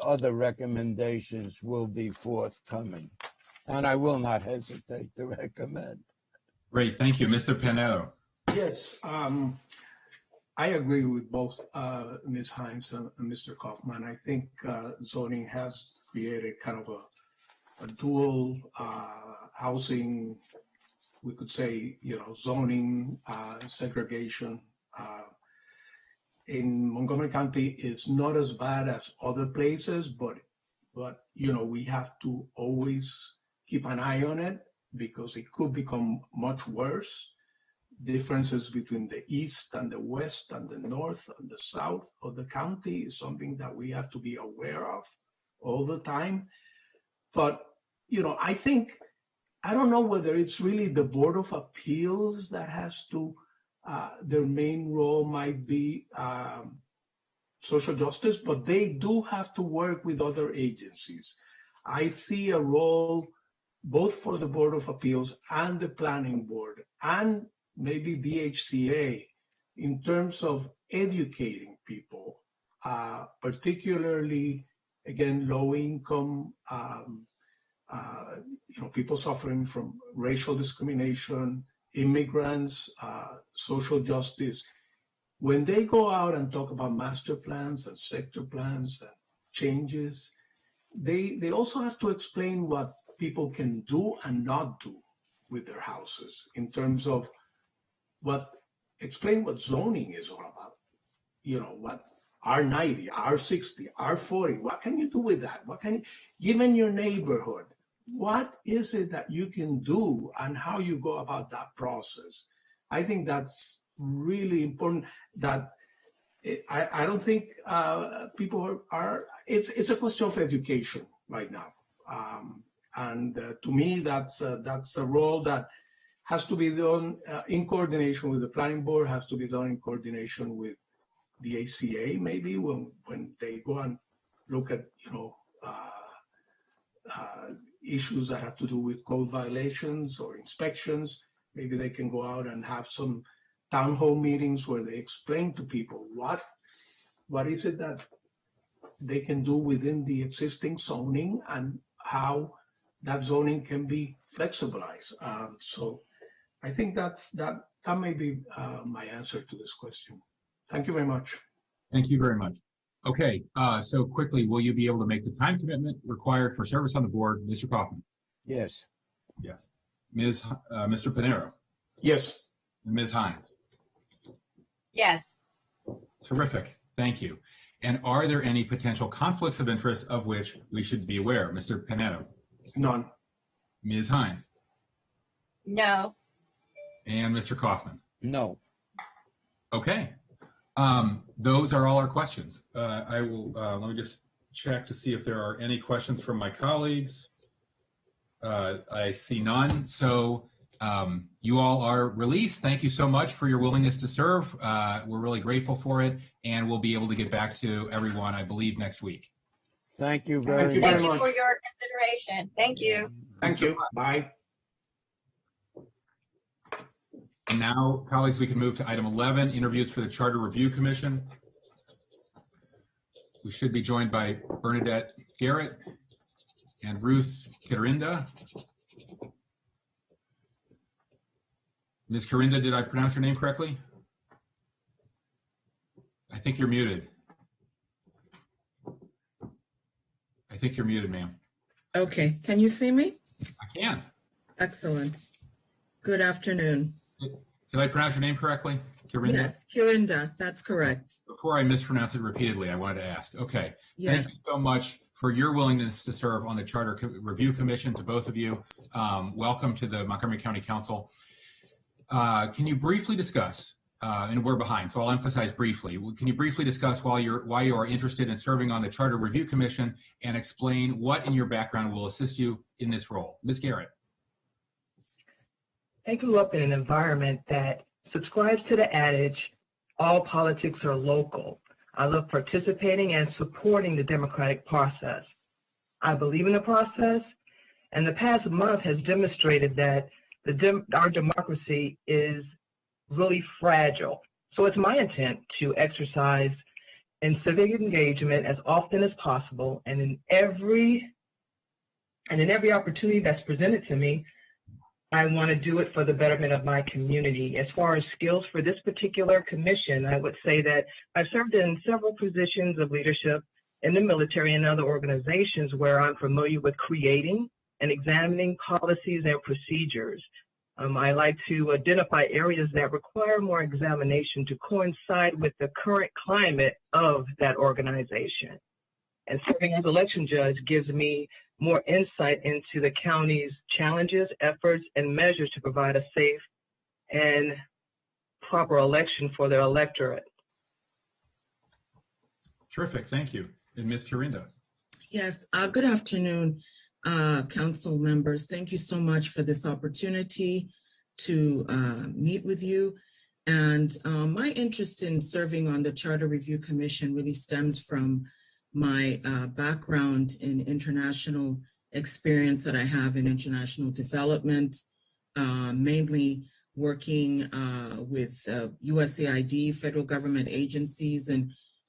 other recommendations will be forthcoming. And I will not hesitate to recommend. Great, thank you. Mr. Pinot. Yes, I agree with both Ms. Hines and Mr. Kaufman. I think zoning has created kind of a dual housing, we could say, zoning segregation. In Montgomery County, it's not as bad as other places, but we have to always keep an eye on it because it could become much worse. Differences between the east and the west and the north and the south of the county is something that we have to be aware of all the time. But, I think, I don't know whether it's really the Board of Appeals that has to, their main role might be social justice, but they do have to work with other agencies. I see a role both for the Board of Appeals and the Planning Board and maybe DHCA in terms of educating people, particularly again, low income, people suffering from racial discrimination, immigrants, social justice. When they go out and talk about master plans and sector plans and changes, they also have to explain what people can do and not do with their houses in terms of explain what zoning is all about. What R90, R60, R40, what can you do with that? Given your neighborhood, what is it that you can do and how you go about that process? I think that's really important. That I don't think people are, it's a question of education right now. And to me, that's a role that has to be done in coordination with the planning board, has to be done in coordination with the ACA, maybe when they go and look at, issues that have to do with code violations or inspections. Maybe they can go out and have some town hall meetings where they explain to people what is it that they can do within the existing zoning and how that zoning can be flexibilized. So I think that may be my answer to this question. Thank you very much. Thank you very much. Okay, so quickly, will you be able to make the time commitment required for service on the board, Mr. Kaufman? Yes. Yes. Mr. Pinero? Yes. And Ms. Hines? Yes. Terrific. Thank you. And are there any potential conflicts of interest of which we should be aware? Mr. Pinero? None. Ms. Hines? No. And Mr. Kaufman? No. Okay. Those are all our questions. I will, let me just check to see if there are any questions from my colleagues. I see none. So you all are released. Thank you so much for your willingness to serve. We're really grateful for it, and we'll be able to get back to everyone, I believe, next week. Thank you very much. Thank you for your consideration. Thank you. Thank you. Bye. And now, colleagues, we can move to item 11, interviews for the Charter Review Commission. We should be joined by Bernadette Garrett and Ruth Kirinda. Ms. Kirinda, did I pronounce your name correctly? I think you're muted. I think you're muted, ma'am. Okay, can you see me? I can. Excellent. Good afternoon. Did I pronounce your name correctly? Kirinda? Yes, Kirinda, that's correct. Before I mispronounce it repeatedly, I wanted to ask. Okay. Yes. Thank you so much for your willingness to serve on the Charter Review Commission, to both of you. Welcome to the Montgomery County Council. Can you briefly discuss, and we're behind, so I'll emphasize briefly, can you briefly discuss why you are interested in serving on the Charter Review Commission and explain what in your background will assist you in this role? Ms. Garrett. I grew up in an environment that subscribes to the adage, all politics are local. I love participating and supporting the democratic process. I believe in the process, and the past month has demonstrated that our democracy is really fragile. So it's my intent to exercise in civic engagement as often as possible, and in every opportunity that's presented to me, I want to do it for the betterment of my community. As far as skills for this particular commission, I would say that I've served in several positions of leadership in the military and other organizations where I'm familiar with creating and examining policies and procedures. I like to identify areas that require more examination to coincide with the current climate of that organization. And serving as election judge gives me more insight into the county's challenges, efforts, and measures to provide a safe and proper election for their electorate. Terrific, thank you. And Ms. Kirinda. Yes, good afternoon, council members. Thank you so much for this opportunity to meet with you. And my interest in serving on the Charter Review Commission really stems from my background in international experience that I have in international development, mainly working with USAID, federal government agencies,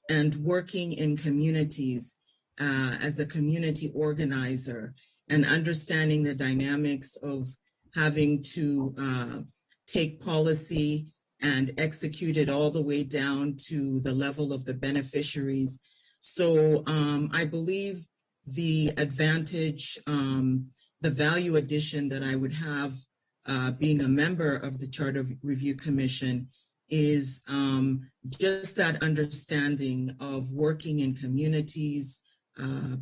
and working in communities as a community organizer and understanding the dynamics of having to take policy and execute it all the way down to the level of the beneficiaries. So I believe the advantage, the value addition that I would have being a member of the Charter Review Commission is just that understanding of working in communities,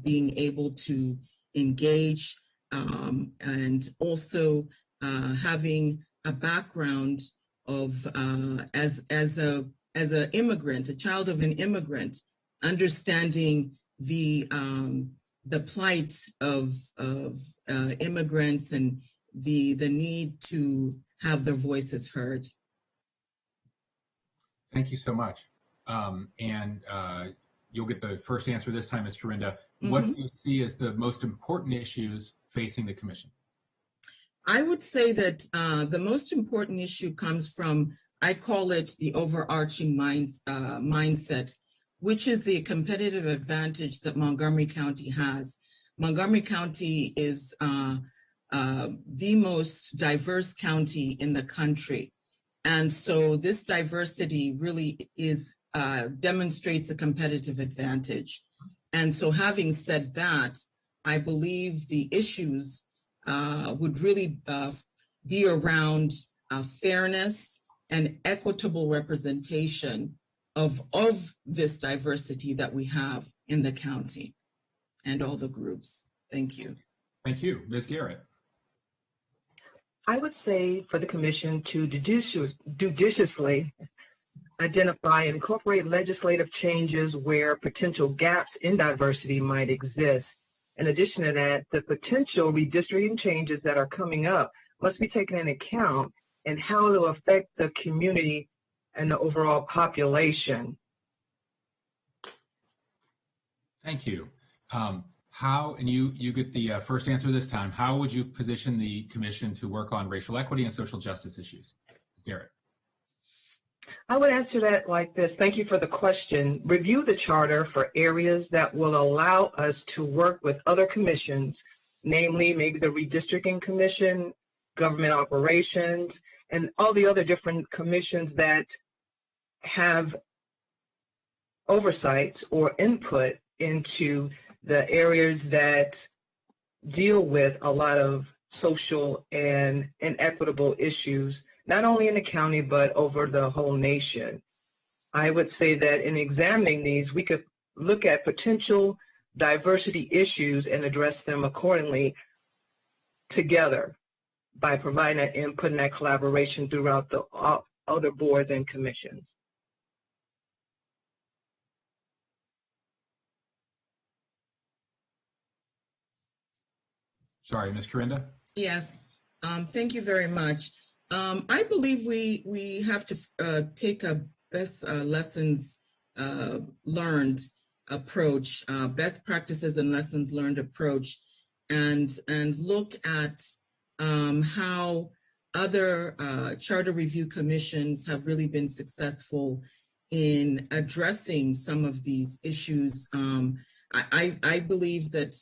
being able to engage, and also having a background of as an immigrant, a child of an immigrant, understanding the plight of immigrants and the need to have their voices heard. Thank you so much. You'll get the first answer this time, Ms. Turinda. What do you see as the most important issues facing the commission? I would say that the most important issue comes from, I call it the overarching mindset, which is the competitive advantage that Montgomery County has. Montgomery County is the most diverse county in the country. And so this diversity really demonstrates a competitive advantage. And so having said that, I believe the issues would really be around fairness and equitable representation of this diversity that we have in the county and all the groups. Thank you. Thank you. Ms. Garrett. I would say for the commission to judiciously identify and incorporate legislative changes where potential gaps in diversity might exist. In addition to that, the potential redistricting changes that are coming up must be taken into account and how it will affect the community and the overall population. Thank you. How, and you get the first answer this time, how would you position the commission to work on racial equity and social justice issues? Garrett. I would answer that like this. Thank you for the question. Review the charter for areas that will allow us to work with other commissions, namely maybe the Redistricting Commission, Government Operations, and all the other different commissions that have oversight or input into the areas that deal with a lot of social and inequitable issues, not only in the county, but over the whole nation. I would say that in examining these, we could look at potential diversity issues and address them accordingly together by providing that input and that collaboration throughout the other boards and commissions. Sorry, Ms. Turinda? Yes, thank you very much. I believe we have to take a best lessons learned approach, best practices and lessons learned approach, and look at how other charter review commissions have really been successful in addressing some of these issues. I believe that,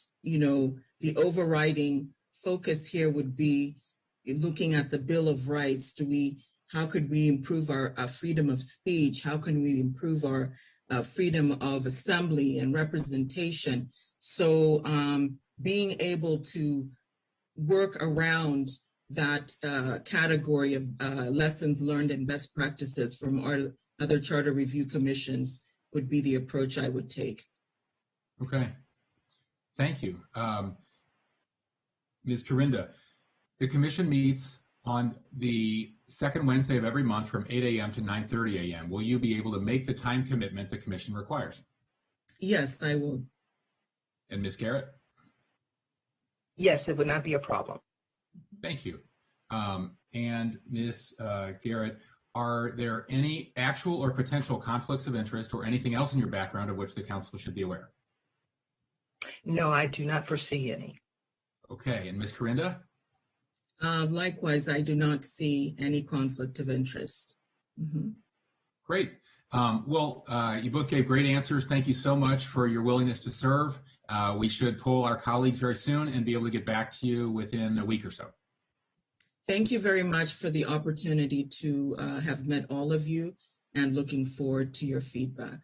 the overriding focus here would be looking at the Bill of Rights. How could we improve our freedom of speech? How can we improve our freedom of assembly and representation? So being able to work around that category of lessons learned and best practices from our other charter review commissions would be the approach I would take. Okay, thank you. Ms. Turinda, the commission meets on the second Wednesday of every month from 8 a.m. to 9:30 a.m. Will you be able to make the time commitment the commission requires? Yes, I will. And Ms. Garrett? Yes, it would not be a problem. Thank you. And Ms. Garrett, are there any actual or potential conflicts of interest or anything else in your background of which the council should be aware? No, I do not foresee any. Okay, and Ms. Turinda? Likewise, I do not see any conflict of interest. Mm-hmm. Great. You both gave great answers. Thank you so much for your willingness to serve. We should poll our colleagues very soon and be able to get back to you within a week or so. Thank you very much for the opportunity to have met all of you and looking forward to your feedback.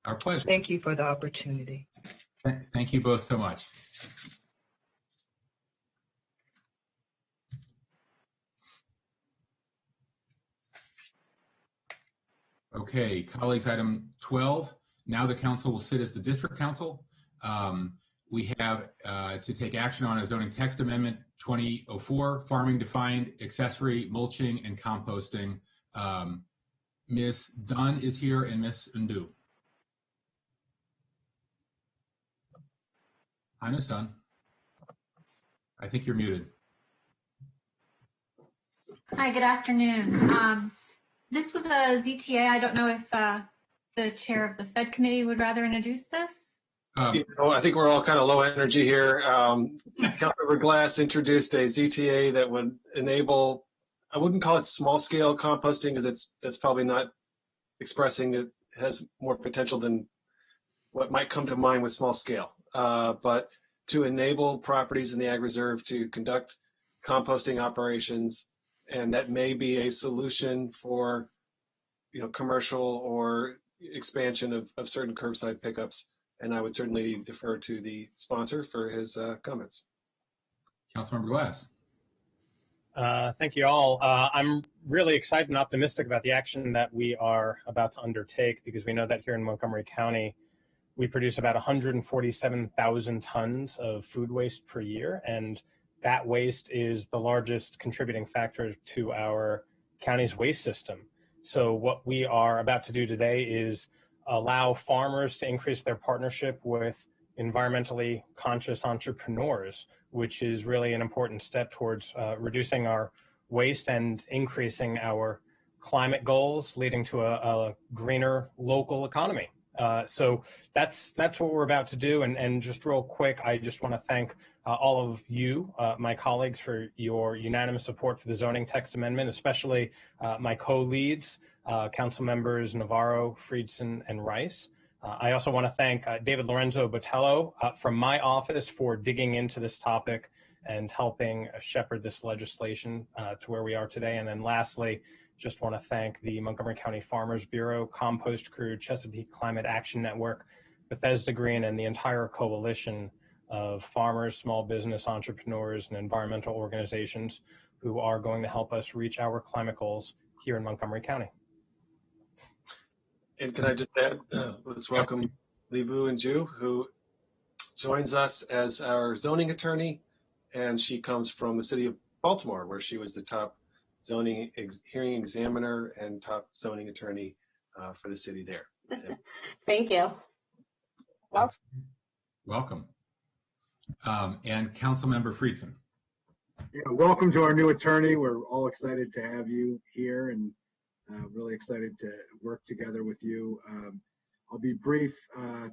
Our pleasure. Thank you for the opportunity. Thank you both so much. Okay, colleagues, item 12. Now the council will sit as the district council. We have to take action on a zoning text amendment 2004, farming defined, accessory, mulching, and composting. Ms. Dunn is here and Ms. Undu. Hi, Ms. Dunn. I think you're muted. Hi, good afternoon. This was a ZTA. I don't know if the chair of the Fed committee would rather introduce this. I think we're all kind of low energy here. Councilmember Glass introduced a ZTA that would enable, I wouldn't call it small scale composting because that's probably not expressing it has more potential than what might come to mind with small scale. But to enable properties in the Ag Reserve to conduct composting operations, and that may be a solution for, commercial or expansion of certain curbside pickups. And I would certainly defer to the sponsor for his comments. Councilmember Glass. Thank you all. I'm really excited and optimistic about the action that we are about to undertake, because we know that here in Montgomery County, we produce about 147,000 tons of food waste per year, and that waste is the largest contributing factor to our county's waste system. So what we are about to do today is allow farmers to increase their partnership with environmentally conscious entrepreneurs, which is really an important step towards reducing our waste and increasing our climate goals, leading to a greener local economy. So that's what we're about to do. And just real quick, I just want to thank all of you, my colleagues, for your unanimous support for the zoning text amendment, especially my co-leads, council members Navarro, Friedson, and Rice. I also want to thank David Lorenzo Botello from my office for digging into this topic and helping shepherd this legislation to where we are today. And then lastly, just want to thank the Montgomery County Farmers Bureau, Compost Crew, Chesapeake Climate Action Network, Bethesda Green, and the entire coalition of farmers, small business entrepreneurs, and environmental organizations who are going to help us reach our climate goals here in Montgomery County. And can I just add, let's welcome Livu Nju, who joins us as our zoning attorney, and she comes from the city of Baltimore, where she was the top zoning hearing examiner and top zoning attorney for the city there. Thank you. Welcome. And Councilmember Friedson. Yeah, welcome to our new attorney. We're all excited to have you here and really excited to work together with you. I'll be brief.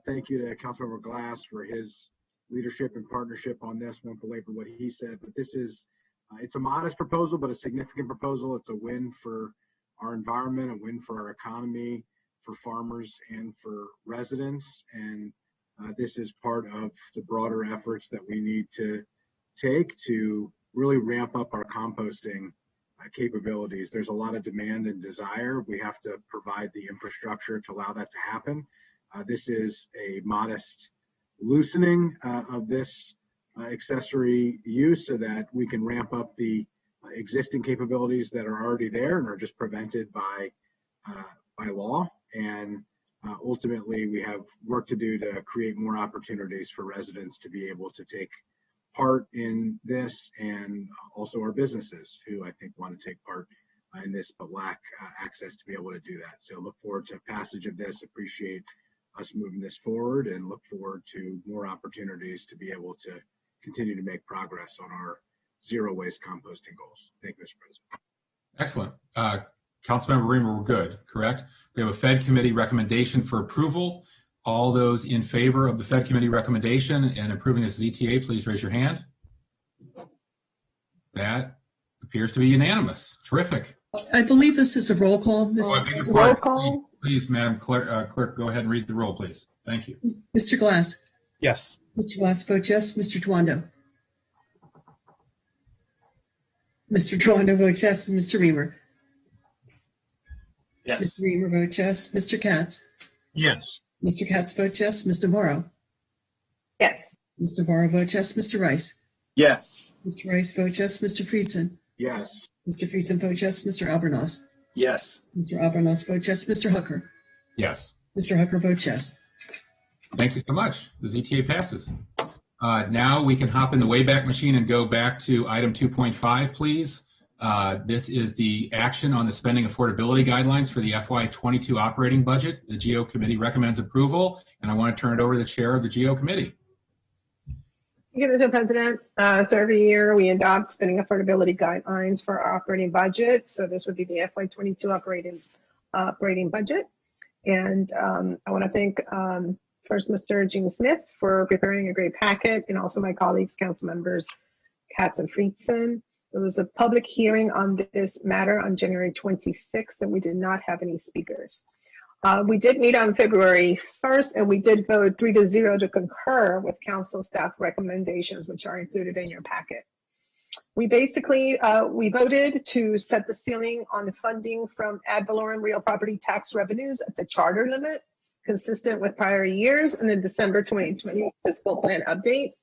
Thank you to Councilmember Glass for his leadership and partnership on this. Won't belabor what he said, but this is, it's a modest proposal, but a significant proposal. It's a win for our environment, a win for our economy, for farmers, and for residents. And this is part of the broader efforts that we need to take to really ramp up our composting capabilities. There's a lot of demand and desire. We have to provide the infrastructure to allow that to happen. This is a modest loosening of this accessory use so that we can ramp up the existing capabilities that are already there and are just prevented by law. And ultimately, we have work to do to create more opportunities for residents to be able to take part in this, and also our businesses who I think want to take part in this but lack access to be able to do that. So look forward to passage of this, appreciate us moving this forward, and look forward to more opportunities to be able to continue to make progress on our zero waste composting goals. Thank you, Mr. President. Excellent. Councilmember Reamer, we're good, correct? We have a Fed committee recommendation for approval. All those in favor of the Fed committee recommendation and approving this ZTA, please raise your hand. That appears to be unanimous. Terrific. I believe this is a roll call. Roll call. Please, Madam Clerk, go ahead and read the roll, please. Thank you. Mr. Glass. Yes. Mr. Glass votes yes. Mr. Dwando. Mr. Dwando votes yes. Mr. Reamer. Yes. Mr. Reamer votes yes. Mr. Katz. Yes. Mr. Katz votes yes. Ms. Navarro. Yes. Ms. Navarro votes yes. Mr. Rice. Yes. Mr. Rice votes yes. Mr. Friedson. Yes. Mr. Friedson votes yes. Mr. Albornoz. Yes. Mr. Albornoz votes yes. Mr. Hooker. Yes. Mr. Hooker votes yes. Thank you so much. The ZTA passes. Now we can hop in the Wayback Machine and go back to item 2.5, please. This is the action on the spending affordability guidelines for the FY22 operating budget. The GO committee recommends approval, and I want to turn it over to the chair of the GO committee. Thank you, Mr. President. So every year we adopt spending affordability guidelines for our operating budget. So this would be the FY22 operating budget. And I want to thank first Mr. Gene Smith for preparing a great packet, and also my colleagues, council members Katz and Friedson. There was a public hearing on this matter on January 26th, and we did not have any speakers. We did meet on February 1st, and we did vote 3-0 to concur with council staff recommendations, which are included in your packet. We basically, we voted to set the ceiling on the funding from ad valorem real property tax revenues at the charter limit, consistent with prior years in the December 2020 fiscal plan update.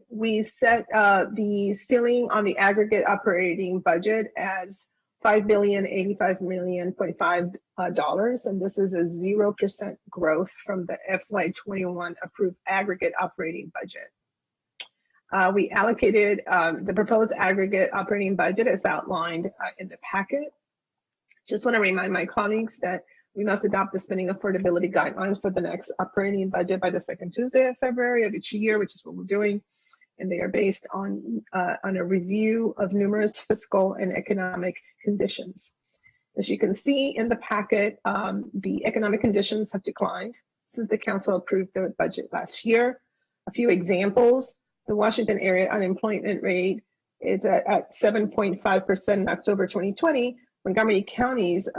We set the ceiling on the aggregate operating budget as $5,085,000,000.5, and this is a 0% growth from the FY21 approved aggregate operating budget. We allocated the proposed aggregate operating budget as outlined in the packet. Just want to remind my colleagues that we must adopt the spending affordability guidelines for the next operating budget by the second Tuesday of February of each year, which is what we're doing. And they are based on a review of numerous fiscal and economic conditions. As you can see in the packet, the economic conditions have declined since the council approved the budget last year. A few examples: the Washington area unemployment rate is at 7.5% in October 2020. Montgomery County's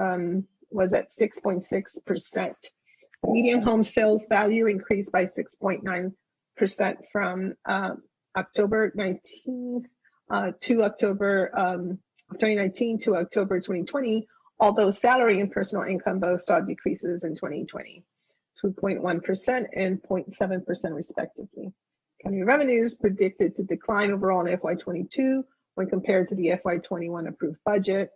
was at 6.6%. Median home sales value increased by 6.9% from October 19th to October 2019 to October 2020, although salary and personal income both saw decreases in 2020, 2.1% and 0.7% respectively. County revenues predicted to decline overall in FY22 when compared to the FY21 approved budget.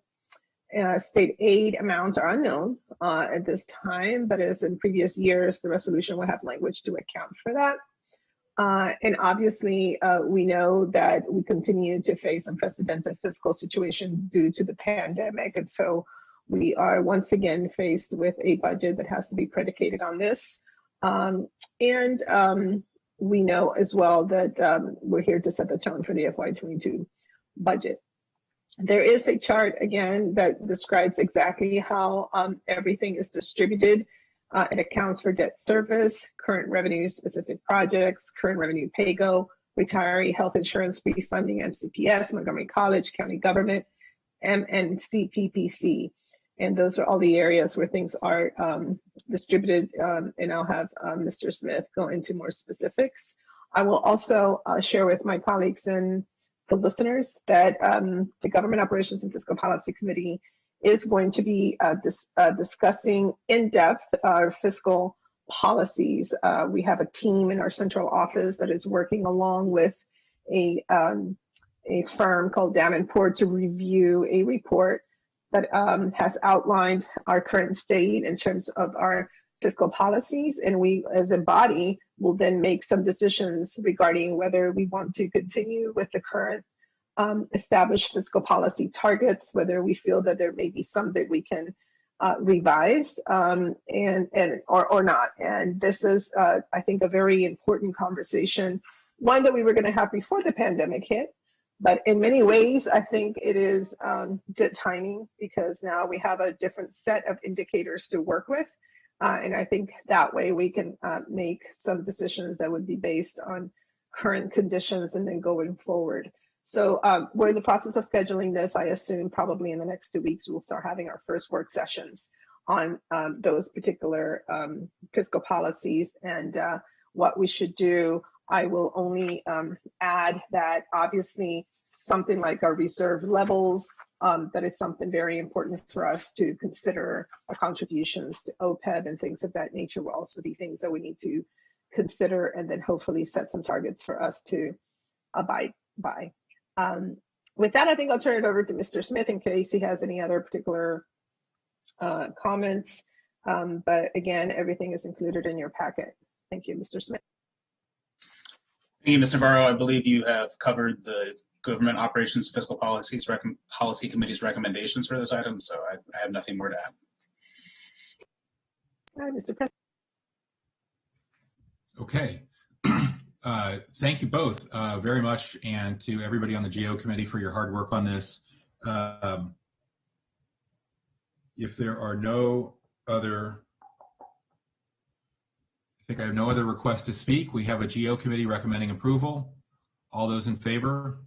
State aid amounts are unknown at this time, but as in previous years, the resolution will have language to account for that. And obviously, we know that we continue to face unprecedented fiscal situation due to the pandemic. And so we are once again faced with a budget that has to be predicated on this. We know as well that we're here to set the tone for the FY22 budget. There is a chart, again, that describes exactly how everything is distributed. It accounts for debt service, current revenue specific projects, current revenue pay-go, retiree health insurance pre-funding, MCPS, Montgomery College, county government, and CPPC. And those are all the areas where things are distributed. And I'll have Mr. Smith go into more specifics. I will also share with my colleagues and the listeners that the Government Operations and Fiscal Policy Committee is going to be discussing in depth our fiscal policies. We have a team in our central office that is working along with a firm called Davenport to review a report that has outlined our current state in terms of our fiscal policies. And we as a body will then make some decisions regarding whether we want to continue with the current established fiscal policy targets, whether we feel that there may be some that we can revise or not. And this is, I think, a very important conversation, one that we were going to have before the pandemic hit. But in many ways, I think it is good timing because now we have a different set of indicators to work with. And I think that way we can make some decisions that would be based on current conditions and then going forward. So we're in the process of scheduling this. I assume probably in the next 2 weeks, we'll start having our first work sessions on those particular fiscal policies. And what we should do. I will only add that obviously something like our reserve levels, that is something very important for us to consider. Our contributions to OPEB and things of that nature will also be things that we need to consider, and then hopefully set some targets for us to abide by. With that, I think I'll turn it over to Mr. Smith in case he has any other particular comments. But again, everything is included in your packet. Thank you, Mr. Smith. Thank you, Ms. Navarro. I believe you have covered the Government Operations Fiscal Policy Committee's recommendations for this item, so I have nothing more to add. All right, Mr. President. Okay. Thank you both very much, and to everybody on the GO committee for your hard work on this. If there are no other, I think I have no other requests to speak. We have a GO committee recommending approval. All those in favor,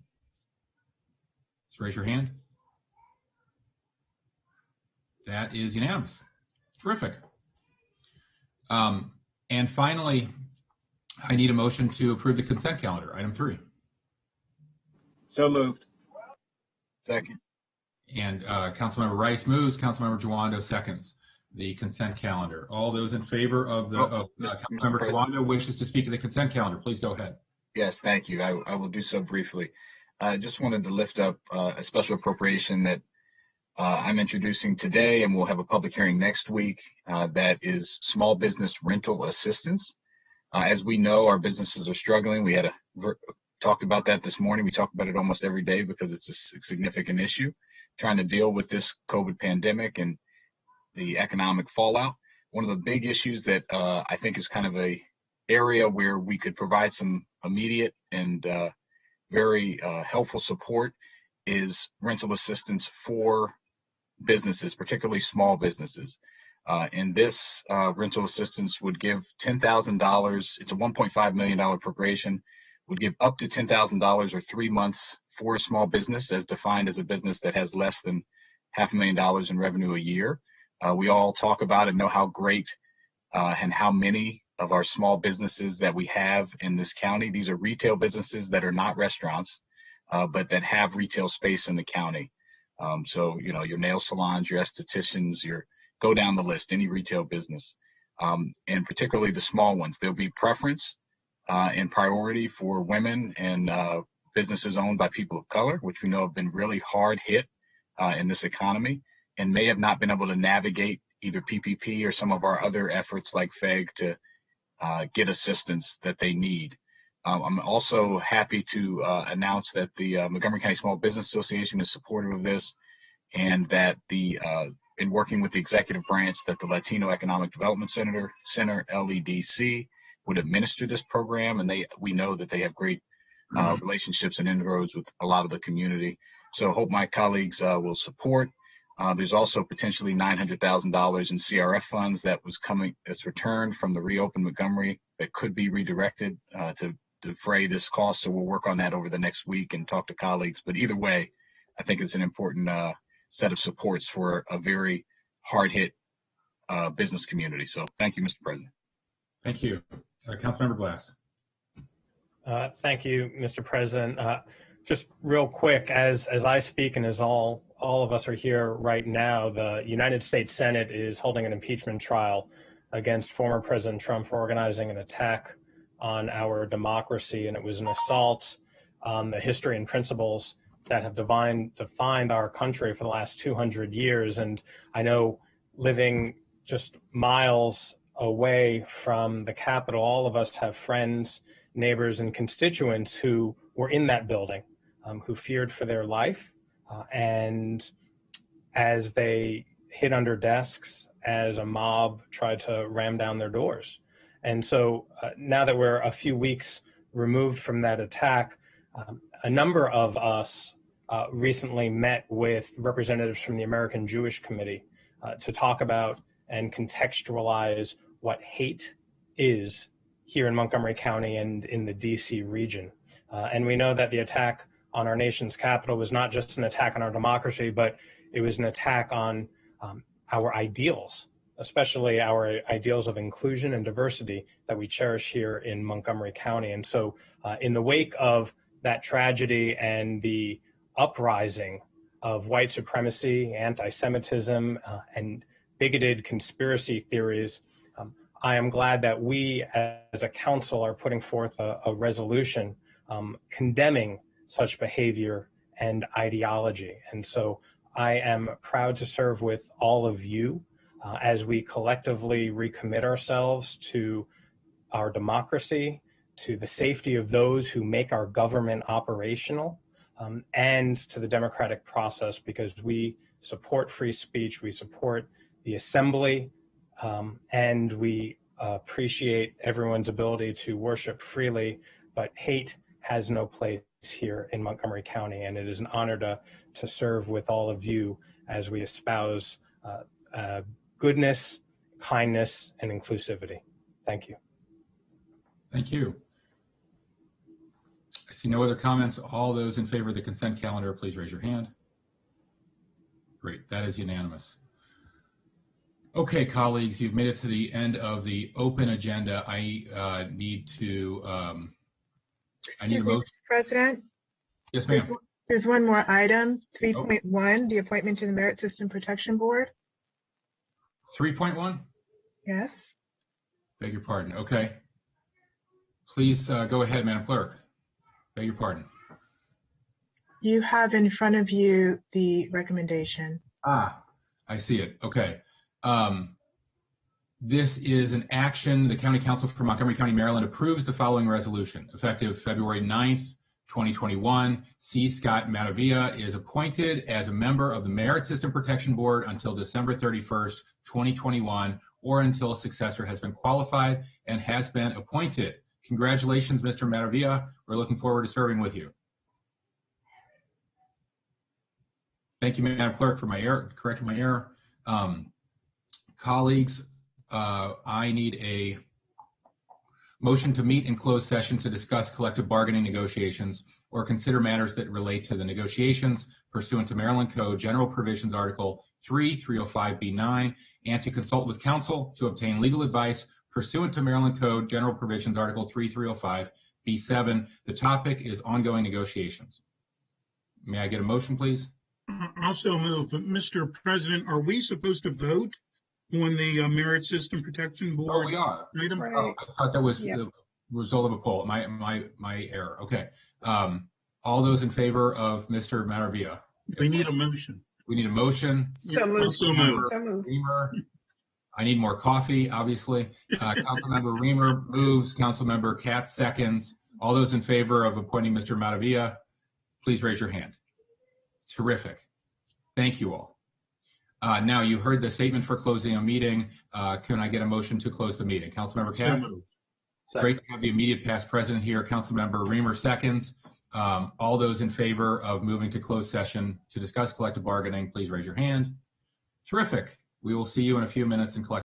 just raise your hand. That is unanimous. Terrific. And finally, I need a motion to approve the consent calendar, item 3. So moved. Second. And Councilmember Rice moves, Councilmember Jawando seconds the consent calendar. All those in favor of the, Councilmember Jawando wishes to speak to the consent calendar. Please go ahead. Yes, thank you. I will do so briefly. I just wanted to lift up a special appropriation that I'm introducing today, and we'll have a public hearing next week, that is small business rental assistance. As we know, our businesses are struggling. We had talked about that this morning. We talk about it almost every day because it's a significant issue, trying to deal with this COVID pandemic and the economic fallout. One of the big issues that I think is kind of a area where we could provide some immediate and very helpful support is rental assistance for businesses, particularly small businesses. And this rental assistance would give $10,000. It's a $1.5 million appropriation, would give up to $10,000 or 3 months for a small business, as defined as a business that has less than $500,000 in revenue a year. We all talk about and know how great and how many of our small businesses that we have in this county. These are retail businesses that are not restaurants, but that have retail space in the county. So, you know, your nail salons, your estheticians, go down the list, any retail business, and particularly the small ones. There'll be preference and priority for women and businesses owned by people of color, which we know have been really hard hit in this economy and may have not been able to navigate either PPP or some of our other efforts like FEG to get assistance that they need. I'm also happy to announce that the Montgomery County Small Business Association is supportive of this, and that in working with the executive branch, that the Latino Economic Development Center, LEDC, would administer this program, and we know that they have great relationships and inroads with a lot of the community. So I hope my colleagues will support. There's also potentially $900,000 in CRF funds that's returned from the Reopen Montgomery that could be redirected to defray this cost. So we'll work on that over the next week and talk to colleagues. But either way, I think it's an important set of supports for a very hard-hit business community. So thank you, Mr. President. Thank you. Councilmember Glass. Thank you, Mr. President. Just real quick, as I speak and as all of us are here right now, the United States Senate is holding an impeachment trial against former President Trump for organizing an attack on our democracy. And it was an assault on the history and principles that have defined our country for the last 200 years. And I know, living just miles away from the Capitol, all of us have friends, neighbors, and constituents who were in that building, who feared for their life. And as they hid under desks, as a mob tried to ram down their doors. And so now that we're a few weeks removed from that attack, a number of us recently met with representatives from the American Jewish Committee to talk about and contextualize what hate is here in Montgomery County and in the DC region. And we know that the attack on our nation's capital was not just an attack on our democracy, but it was an attack on our ideals especially our ideals of inclusion and diversity that we cherish here in Montgomery County. And so in the wake of that tragedy and the uprising of white supremacy, anti-Semitism, and bigoted conspiracy theories, I am glad that we as a council are putting forth a resolution condemning such behavior and ideology. And so I am proud to serve with all of you as we collectively recommit ourselves to our democracy, to the safety of those who make our government operational, and to the democratic process, because we support free speech, we support the assembly, and we appreciate everyone's ability to worship freely, but hate has no place here in Montgomery County, and it is an honor to serve with all of you as we espouse goodness, kindness, and inclusivity. Thank you. Thank you. I see no other comments. All those in favor of the consent calendar, please raise your hand. Great, that is unanimous. Okay, colleagues, you've made it to the end of the open agenda. I need to, Excuse me, Mr. President. Yes, ma'am. There's one more item, 3.1, the appointment to the Merit System Protection Board. 3.1? Yes. Beg your pardon. Okay. Please go ahead, Madam Clerk. Beg your pardon. You have in front of you the recommendation. Ah, I see it. Okay. This is an action. The County Council for Montgomery County, Maryland approves the following resolution. Effective February 9th, 2021, C. Scott Matavia is appointed as a member of the Merit System Protection Board until December 31st, 2021, or until a successor has been qualified and has been appointed. Congratulations, Mr. Matavia. We're looking forward to serving with you. Thank you, Madam Clerk, for correcting my error. Colleagues, I need a motion to meet in closed session to discuss collective bargaining negotiations or consider matters that relate to the negotiations pursuant to Maryland Code General Provisions Article 305B9, and to consult with counsel to obtain legal advice pursuant to Maryland Code General Provisions Article 3305B7. The topic is ongoing negotiations. May I get a motion, please? Also move, but Mr. President, are we supposed to vote on the Merit System Protection Board? Oh, we are. Item? Right. Oh, I thought that was the result of a poll. My error. Okay. All those in favor of Mr. Matavia? We need a motion. We need a motion. So moved. So moved. Reamer. I need more coffee, obviously. Councilmember Reamer moves. Councilmember Katz seconds. All those in favor of appointing Mr. Matavia, please raise your hand. Terrific. Thank you all. Now you heard the statement for closing a meeting. Can I get a motion to close the meeting? Councilmember Katz? Great to have the immediate past president here. Councilmember Reamer seconds. All those in favor of moving to closed session to discuss collective bargaining, please raise your hand. Terrific. We will see you in a few minutes in collective